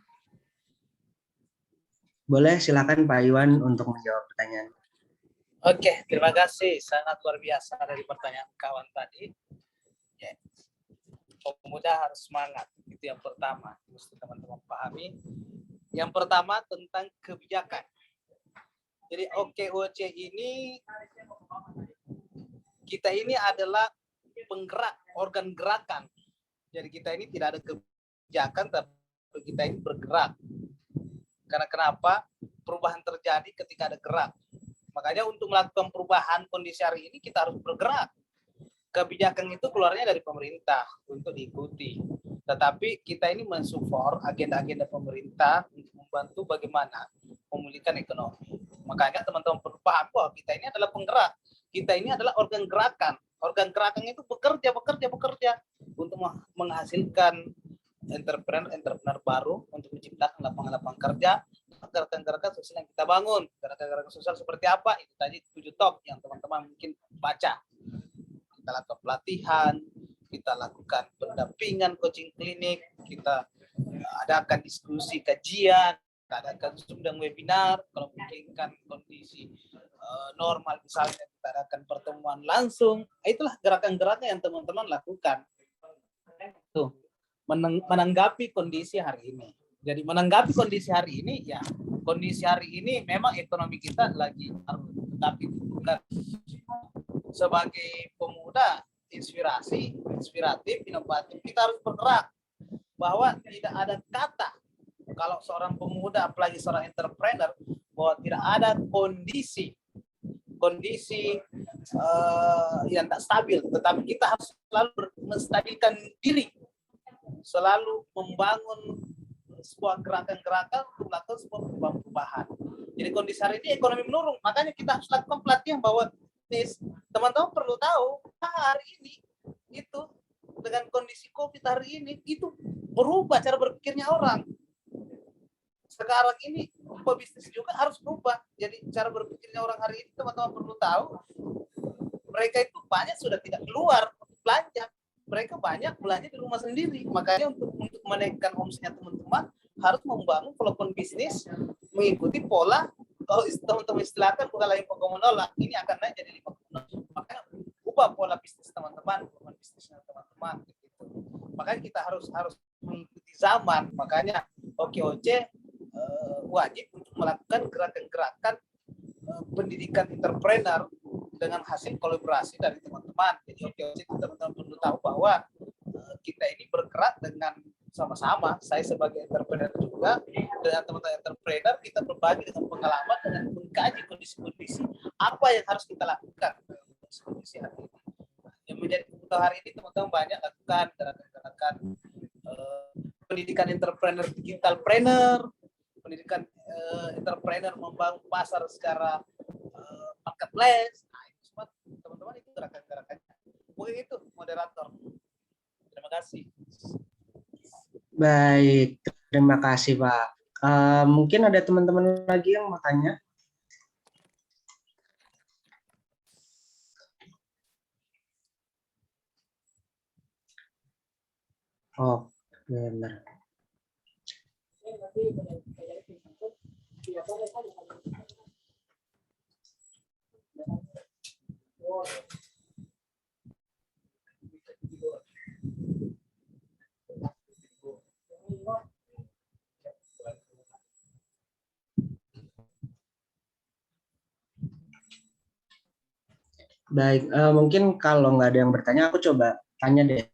Boleh, silakan Pak Iwan untuk menjawab pertanyaan. Oke, terima kasih. Sangat luar biasa dari pertanyaan kawan tadi. Ya. Pemuda harus semangat. Itu yang pertama. Mesti teman-teman pahami. Yang pertama tentang kebijakan. Jadi OKOC ini, kita ini adalah penggerak, organ gerakan. Jadi kita ini tidak ada kebijakan, tapi kita ini bergerak. Karena kenapa? Perubahan terjadi ketika ada gerak. Makanya untuk melakukan perubahan kondisi hari ini kita harus bergerak. Kebijakan itu keluarnya dari pemerintah untuk diikuti. Tetapi kita ini mensupport agenda-agenda pemerintah untuk membantu bagaimana memulihkan ekonomi. Makanya teman-teman perlu paham bahwa kita ini adalah penggerak. Kita ini adalah organ gerakan. Organ gerakan itu bekerja untuk menghasilkan entrepreneur baru, untuk menciptakan lapangan-lapangan kerja. Gerakan-gerakan sosial yang kita bangun. Gerakan-gerakan sosial seperti apa? Itu tadi 7 top yang teman-teman mungkin baca. Kita lakukan pelatihan, kita lakukan pendampingan, coaching klinik, kita adakan diskusi, kajian, kita adakan Zoom dan webinar. Kalau memungkinkan kondisi normal misalnya, kita adakan pertemuan langsung. Itulah gerakan-gerakan yang teman-teman lakukan. Tuh, menanggapi kondisi hari ini. Jadi menanggapi kondisi hari ini, ya kondisi hari ini memang ekonomi kita lagi harus, tapi bukan sebagai pemuda inspiratif, inovatif, kita harus bergerak bahwa tidak ada kata kalau seorang pemuda, apalagi seorang entrepreneur, bahwa tidak ada kondisi yang tak stabil, tetapi kita harus selalu menstabilkan diri, selalu membangun sebuah gerakan-gerakan untuk melakukan sebuah perubahan. Jadi kondisi hari ini ekonomi menurun, makanya kita harus lakukan pelatihan bahwa teman-teman perlu tahu hari ini itu dengan kondisi COVID hari ini itu berubah cara berpikirnya orang. Sekarang ini pebisnis juga harus berubah. Jadi cara berpikirnya orang hari ini teman-teman perlu tahu, mereka itu banyak sudah tidak keluar belanja. Mereka banyak belanja di rumah sendiri. Makanya untuk menaikkan omsetnya teman-teman harus membangun walaupun bisnis mengikuti pola, kalau teman-teman istilahkan bukan lagi 4,0, ini akan naik jadi 5,0. Makanya ubah pola bisnis teman-teman, bisnisnya teman-teman. Gitu. Makanya kita harus mengikuti zaman. Makanya OKOC wajib untuk melakukan gerakan-gerakan pendidikan entrepreneur dengan hasil kolaborasi dari teman-teman. Jadi OKOC teman-teman perlu tahu bahwa kita ini bergerak dengan sama-sama. Saya sebagai entrepreneur juga, dengan teman-teman entrepreneur kita berbagi dengan pengalaman, dengan mengkaji kondisi-kondisi apa yang harus kita lakukan kondisi hari ini. Yang menjadi kebutuhan hari ini teman-teman banyak lakukan gerakan-gerakan pendidikan entrepreneur, digitalpreneur, pendidikan entrepreneur membangun pasar secara marketplace. Nah, itu semua teman-teman itu gerakan-gerakannya. Mungkin itu moderator. Terima kasih. Baik, terima kasih Pak. Mungkin ada teman-teman lagi yang mau tanya? Oh, benar. Baik, mungkin kalau nggak ada yang bertanya, aku coba tanya deh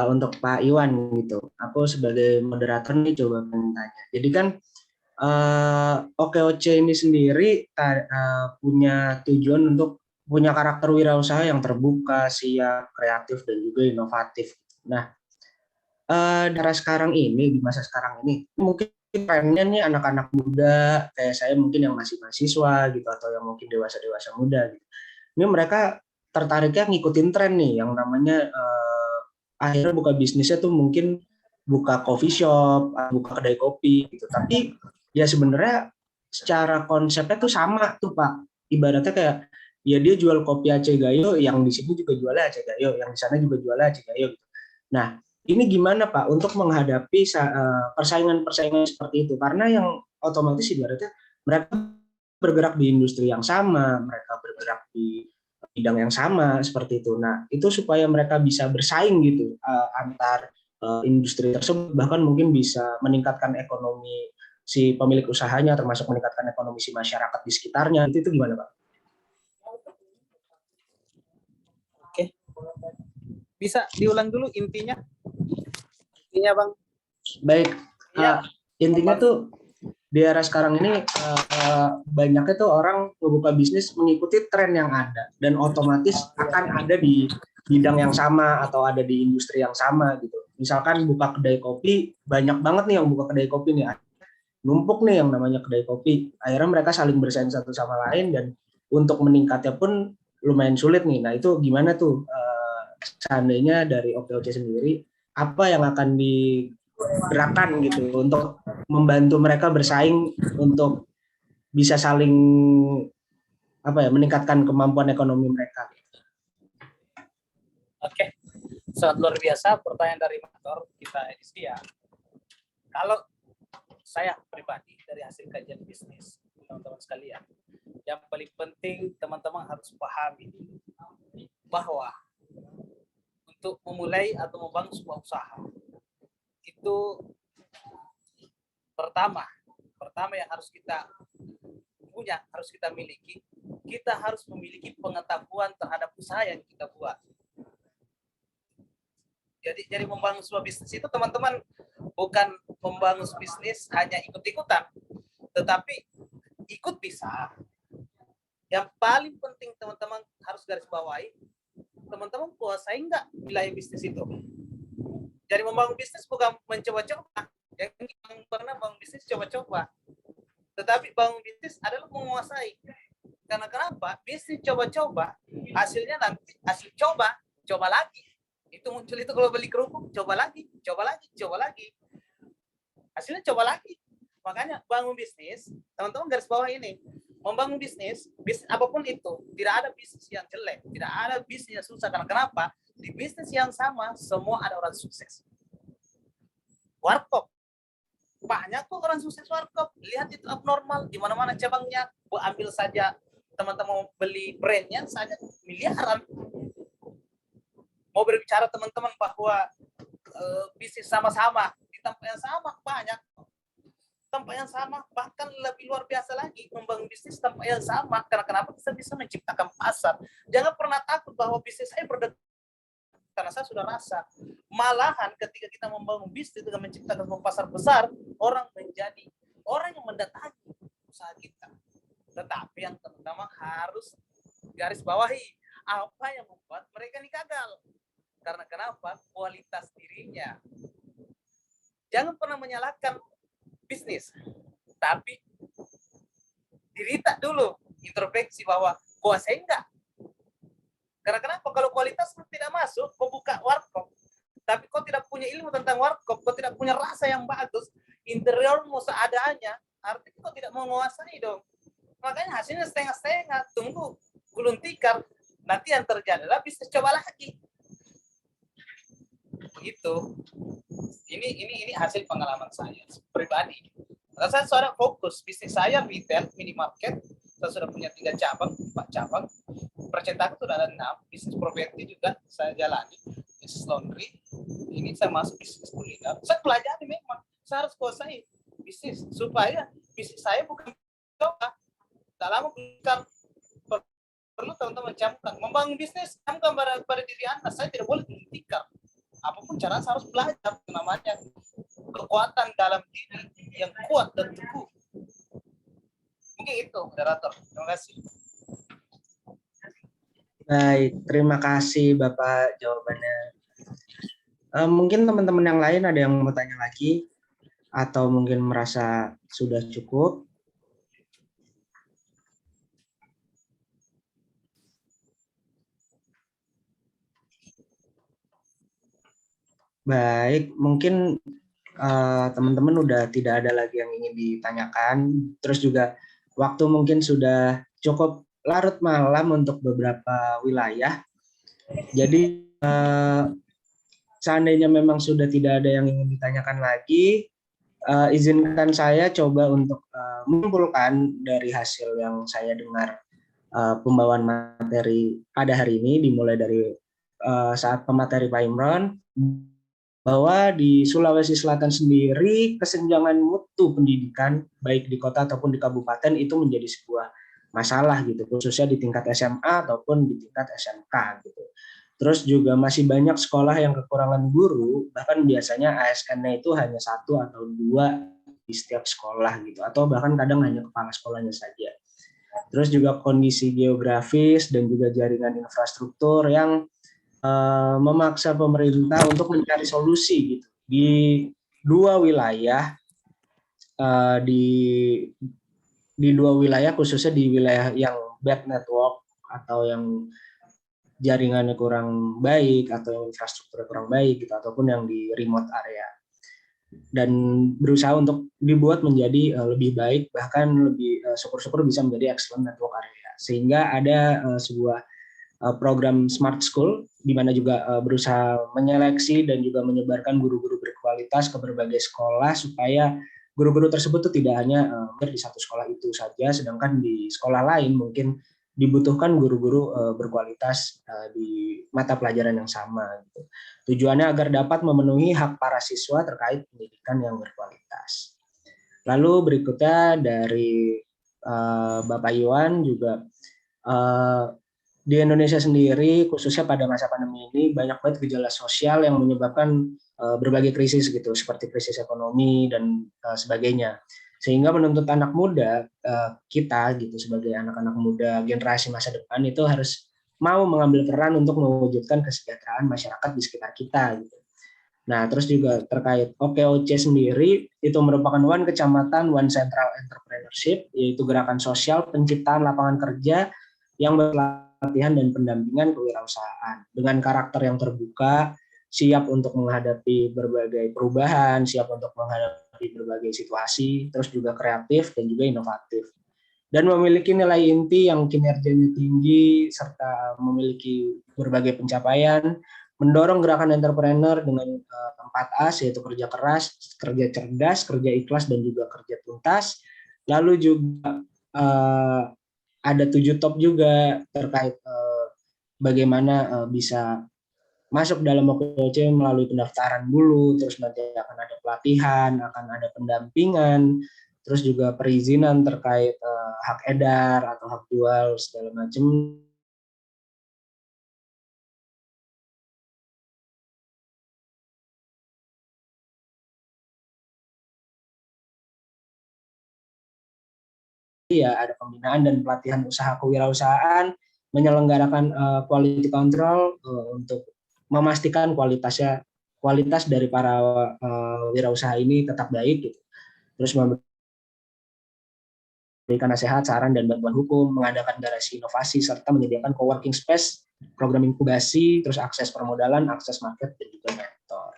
untuk Pak Iwan gitu. Aku sebagai moderator nih coba tanya. Jadi kan OKOC ini sendiri punya tujuan untuk punya karakter wirausaha yang terbuka, siap, kreatif, dan juga inovatif. Nah, di era sekarang ini, di masa sekarang ini, mungkin trennya nih anak-anak muda kayak saya mungkin yang masih mahasiswa gitu, atau yang mungkin dewasa-dewasa muda gitu. Ini mereka tertariknya ngikutin tren nih yang namanya akhirnya buka bisnisnya tuh mungkin buka coffee shop, buka kedai kopi gitu. Tapi ya sebenarnya secara konsepnya tuh sama tuh Pak. Ibaratnya kayak ya dia jual kopi Aceh Gayo, yang di sini juga jualnya Aceh Gayo, yang di sana juga jualnya Aceh Gayo gitu. Nah, ini gimana Pak untuk menghadapi persaingan-persaingan seperti itu? Karena yang otomatis ibaratnya mereka bergerak di industri yang sama, mereka bergerak di bidang yang sama seperti itu. Nah, itu supaya mereka bisa bersaing gitu antar industri tersebut, bahkan mungkin bisa meningkatkan ekonomi si pemilik usahanya, termasuk meningkatkan ekonomi si masyarakat di sekitarnya. Itu gimana Pak? Oke. Bisa diulang dulu intinya? Intinya Bang. Baik. Intinya tuh di era sekarang ini banyaknya tuh orang membuka bisnis mengikuti tren yang ada dan otomatis akan ada di bidang yang sama atau ada di industri yang sama gitu. Misalkan buka kedai kopi, banyak banget nih yang buka kedai kopi nih, numpuk nih yang namanya kedai kopi. Akhirnya mereka saling bersaing satu sama lain dan untuk meningkatnya pun lumayan sulit nih. Nah itu gimana tuh seandainya dari OKOC sendiri apa yang akan gerakan gitu untuk membantu mereka bersaing untuk bisa saling meningkatkan kemampuan ekonomi mereka. Oke, sangat luar biasa pertanyaan dari motor kita edisi ya. Kalau saya pribadi dari hasil kajian bisnis teman-teman sekalian, yang paling penting teman-teman harus pahami bahwa untuk memulai atau membangun sebuah usaha itu pertama yang harus kita punya, harus kita miliki, kita harus memiliki pengetahuan terhadap usaha yang kita buat. Jadi membangun sebuah bisnis itu teman-teman bukan membangun bisnis hanya ikut-ikutan, tetapi ikut bisa. Yang paling penting teman-teman harus garis bawahi, teman-teman kuasai nggak wilayah bisnis itu. Jadi membangun bisnis bukan mencoba-coba. Yang pernah bangun bisnis coba-coba. Tetapi bangun bisnis adalah menguasai. Karena kenapa? Bisnis coba-coba, hasilnya nanti hasil coba lagi. Itu muncul itu kalau beli kerupuk, coba lagi. Hasilnya coba lagi. Makanya bangun bisnis, teman-teman garis bawah ini. Membangun bisnis apapun itu, tidak ada bisnis yang jelek, tidak ada bisnis yang susah. Karena kenapa? Di bisnis yang sama, semua ada orang sukses. Warkop. Banyak kok orang sukses warkop. Lihat itu abnormal, di mana-mana cabangnya. Ambil saja teman-teman beli brandnya saja miliaran. Mau berbicara teman-teman bahwa bisnis sama-sama di tempat yang sama banyak. Tempat yang sama bahkan lebih luar biasa lagi membangun bisnis tempat yang sama. Karena kenapa kita bisa menciptakan pasar? Jangan pernah takut bahwa bisnis saya berdekatan. Karena saya sudah rasa. Malahan ketika kita membangun bisnis dengan menciptakan pasar besar, orang yang mendatangi usaha kita. Tetapi yang terutama harus garis bawahi apa yang membuat mereka ini gagal. Karena kenapa? Kualitas dirinya. Jangan pernah menyalahkan bisnis, tapi diri tak dulu introspeksi bahwa kuasai enggak. Karena kenapa? Kalau kualitas tidak masuk, kau buka warkop, tapi kau tidak punya ilmu tentang warkop, kau tidak punya rasa yang bagus, interiormu seadanya, artinya kau tidak menguasai dong. Makanya hasilnya setengah-setengah, tunggu gulung tikar, nanti yang terjadi adalah bisnis coba lagi. Begitu. Ini hasil pengalaman saya pribadi. Karena saya sudah fokus bisnis saya retail minimarket, saya sudah punya 3 cabang, 4 cabang. Percetakan sudah ada 6, bisnis properti juga saya jalani, bisnis laundry. Ini saya masuk bisnis kuliner. Saya pelajari memang, saya harus kuasai bisnis supaya bisnis saya bukan coba. Tak lama bukan perlu teman-teman camkan. Membangun bisnis, camkan pada diri Anda. Saya tidak boleh menghentikan. Apapun cara saya harus belajar. Namanya kekuatan dalam diri yang kuat dan teguh. Mungkin itu, moderator. Terima kasih. Baik, terima kasih Bapak jawabannya. Mungkin teman-teman yang lain ada yang mau tanya lagi atau mungkin merasa sudah cukup. Baik, mungkin teman-teman udah tidak ada lagi yang ingin ditanyakan. Terus juga waktu mungkin sudah cukup larut malam untuk beberapa wilayah. Jadi seandainya memang sudah tidak ada yang ingin ditanyakan lagi, izinkan saya coba untuk menyimpulkan dari hasil yang saya dengar pembawaan materi pada hari ini, dimulai dari saat pemateri Pak Imron, bahwa di Sulawesi Selatan sendiri kesenjangan mutu pendidikan baik di kota ataupun di kabupaten itu menjadi sebuah masalah gitu, khususnya di tingkat SMA ataupun di tingkat SMK gitu. Terus juga masih banyak sekolah yang kekurangan guru, bahkan biasanya ASN-nya itu hanya 1 atau 2 di setiap sekolah gitu, atau bahkan kadang hanya kepala sekolahnya saja. Terus juga kondisi geografis dan juga jaringan infrastruktur yang memaksa pemerintah untuk mencari solusi gitu di 2 wilayah, di 2 wilayah, khususnya di wilayah yang bad network atau yang jaringannya kurang baik atau yang infrastrukturnya kurang baik gitu, ataupun yang di remote area, dan berusaha untuk dibuat menjadi lebih baik, bahkan lebih syukur-syukur bisa menjadi excellent network area, sehingga ada sebuah program Smart School di mana juga berusaha menyeleksi dan juga menyebarkan guru-guru berkualitas ke berbagai sekolah supaya guru-guru tersebut itu tidak hanya di satu sekolah itu saja, sedangkan di sekolah lain mungkin dibutuhkan guru-guru berkualitas di mata pelajaran yang sama gitu. Tujuannya agar dapat memenuhi hak para siswa terkait pendidikan yang berkualitas. Lalu berikutnya dari Bapak Iwan juga di Indonesia sendiri, khususnya pada masa pandemi ini, banyak banget gejala sosial yang menyebabkan berbagai krisis gitu, seperti krisis ekonomi dan sebagainya. Sehingga menuntut anak muda, kita gitu sebagai anak-anak muda generasi masa depan itu harus mau mengambil peran untuk mewujudkan kesejahteraan masyarakat di sekitar kita gitu. Nah, terus juga terkait OKOC sendiri, itu merupakan One Kecamatan, One Central Entrepreneurship, yaitu gerakan sosial penciptaan lapangan kerja yang berlatihan dan pendampingan kewirausahaan. Dengan karakter yang terbuka, siap untuk menghadapi berbagai perubahan, siap untuk menghadapi berbagai situasi, terus juga kreatif dan juga inovatif. Dan memiliki nilai inti yang kinerjanya tinggi, serta memiliki berbagai pencapaian, mendorong gerakan entrepreneur dengan 4 As, yaitu kerja keras, kerja cerdas, kerja ikhlas, dan juga kerja tuntas. Lalu juga ada 7 top juga terkait bagaimana bisa masuk dalam OKOC melalui pendaftaran dulu, terus nanti akan ada pelatihan, akan ada pendampingan, terus juga perizinan terkait hak edar atau hak jual segala macam. Ya, ada pembinaan dan pelatihan usaha kewirausahaan, menyelenggarakan quality control untuk memastikan kualitas dari para wirausaha ini tetap baik gitu. Terus memberikan nasihat, saran, dan bantuan hukum, mengadakan garasi inovasi, serta menyediakan coworking space, program inkubasi, terus akses permodalan, akses market, dan juga mentor.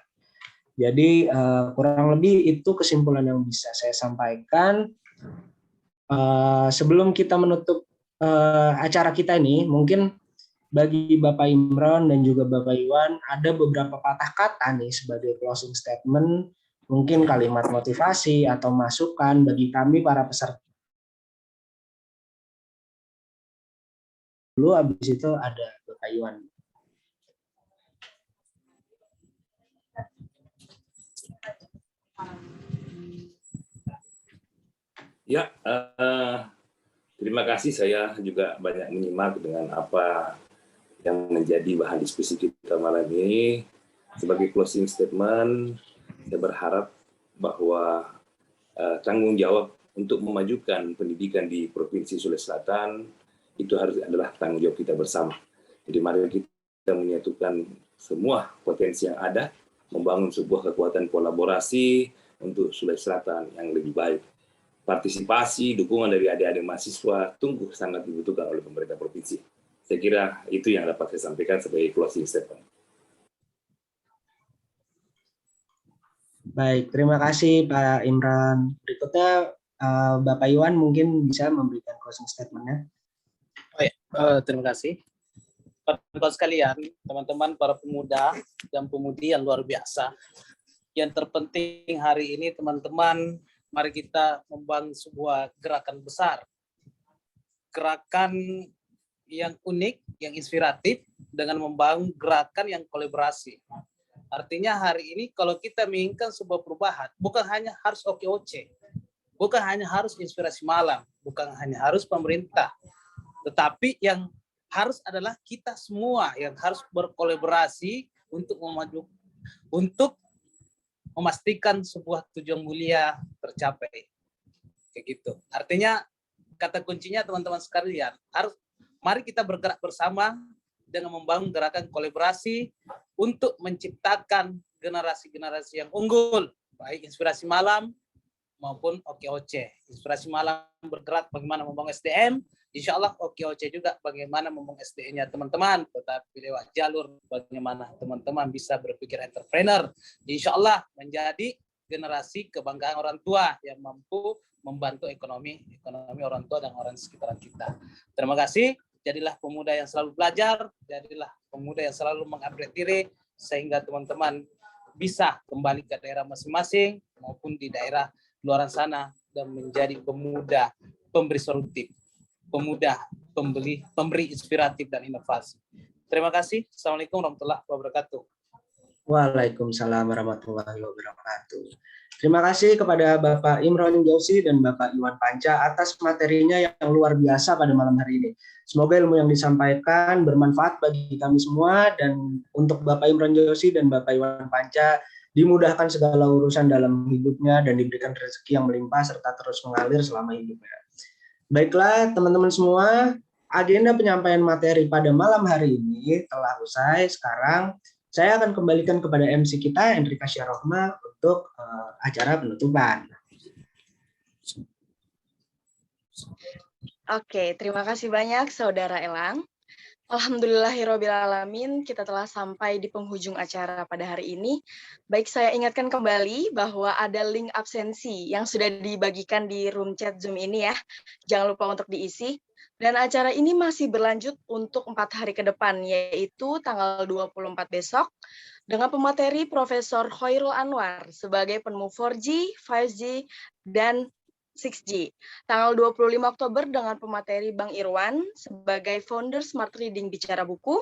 Jadi kurang lebih itu kesimpulan yang bisa saya sampaikan. Sebelum kita menutup acara kita ini, mungkin bagi Bapak Imran dan juga Bapak Iwan, ada beberapa patah kata nih sebagai closing statement, mungkin kalimat motivasi atau masukan bagi kami para peserta. Dulu habis itu ada Bapak Iwan. Ya, terima kasih. Saya juga banyak menyimak dengan apa yang menjadi bahan diskusi kita malam ini. Sebagai closing statement, saya berharap bahwa tanggung jawab untuk memajukan pendidikan di Provinsi Sulawesi Selatan itu harus adalah tanggung jawab kita bersama. Jadi mari kita menyatukan semua potensi yang ada, membangun sebuah kekuatan kolaborasi untuk Sulawesi Selatan yang lebih baik. Partisipasi, dukungan dari adik-adik mahasiswa tunggu sangat dibutuhkan oleh pemerintah provinsi. Saya kira itu yang dapat saya sampaikan sebagai closing statement. Baik, terima kasih Pak Imran. Berikutnya Bapak Iwan mungkin bisa memberikan closing statement-nya. Baik, terima kasih. Teman-teman sekalian, teman-teman para pemuda dan pemudi yang luar biasa. Yang terpenting hari ini teman-teman, mari kita membangun sebuah gerakan besar. Gerakan yang unik, yang inspiratif, dengan membangun gerakan yang kolaborasi. Artinya hari ini kalau kita menginginkan sebuah perubahan, bukan hanya harus OKOC, bukan hanya harus inspirasi malam, bukan hanya harus pemerintah, tetapi yang harus adalah kita semua yang harus berkolaborasi untuk memastikan sebuah tujuan mulia tercapai. Kayak gitu. Artinya kata kuncinya teman-teman sekalian, mari kita bergerak bersama dengan membangun gerakan kolaborasi untuk menciptakan generasi-generasi yang unggul, baik inspirasi malam maupun OKOC. Inspirasi malam bergerak bagaimana membangun SDM, insya Allah OKOC juga bagaimana membangun SDM-nya teman-teman, tetapi lewat jalur bagaimana teman-teman bisa berpikir entrepreneur, insya Allah menjadi generasi kebanggaan orang tua yang mampu membantu ekonomi orang tua dan orang sekitar kita. Terima kasih. Jadilah pemuda yang selalu belajar, jadilah pemuda yang selalu mengupgrade diri, sehingga teman-teman bisa kembali ke daerah masing-masing maupun di daerah luar sana dan menjadi pemuda pemberi solutif, pemuda pemberi inspiratif dan inovasi. Terima kasih. Assalamualaikum warahmatullahi wabarakatuh. Waalaikumsalam warahmatullahi wabarakatuh. Terima kasih kepada Bapak Imron Jauzi dan Bapak Iwan Panca atas materinya yang luar biasa pada malam hari ini. Semoga ilmu yang disampaikan bermanfaat bagi kami semua, dan untuk Bapak Imron Jauzi dan Bapak Iwan Panca dimudahkan segala urusan dalam hidupnya dan diberikan rezeki yang melimpah serta terus mengalir selama hidupnya. Baiklah teman-teman semua, agenda penyampaian materi pada malam hari ini telah usai. Sekarang saya akan kembalikan kepada MC kita, Enrika Syarohma, untuk acara penutupan. Oke, terima kasih banyak Saudara Elang. Alhamdulillahirrabbilalamin, kita telah sampai di penghujung acara pada hari ini. Baik, saya ingatkan kembali bahwa ada link absensi yang sudah dibagikan di room chat Zoom ini ya. Jangan lupa untuk diisi. Dan acara ini masih berlanjut untuk 4 hari ke depan, yaitu tanggal 24 besok, dengan pemateri Profesor Khairul Anwar sebagai penemu 4G, 5G, dan 6G. Tanggal 25 Oktober dengan pemateri Bang Irwan sebagai founder Smart Reading Bicara Buku.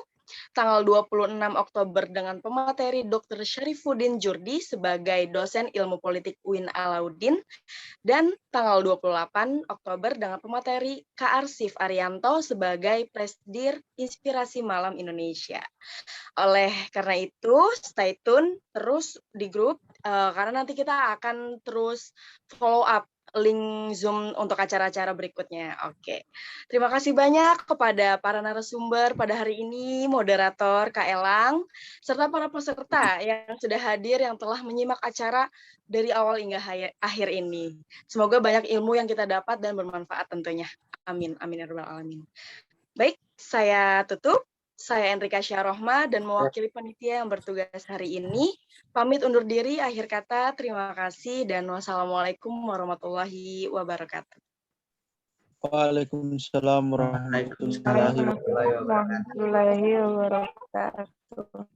Tanggal 26 Oktober dengan pemateri Dr. Syarifuddin Jurdi sebagai dosen ilmu politik UIN Alauddin. Dan tanggal 28 Oktober dengan pemateri Kak Arsif Arianto sebagai Presidir Inspirasi Malam Indonesia. Oleh karena itu, stay tune terus di grup, karena nanti kita akan terus follow up link Zoom untuk acara-acara berikutnya. Oke. Terima kasih banyak kepada para narasumber pada hari ini, moderator Kak Elang, serta para peserta yang sudah hadir, yang telah menyimak acara dari awal hingga akhir ini. Semoga banyak ilmu yang kita dapat dan bermanfaat tentunya. Amin. Amin ya rabbal alamin. Baik, saya tutup. Saya Enrika Syarohma dan mewakili panitia yang bertugas hari ini. Pamit undur diri, akhir kata terima kasih dan wassalamualaikum warahmatullahi wabarakatuh. Waalaikumsalam warahmatullahi wabarakatuh. Warahmatullahi wabarakatuh.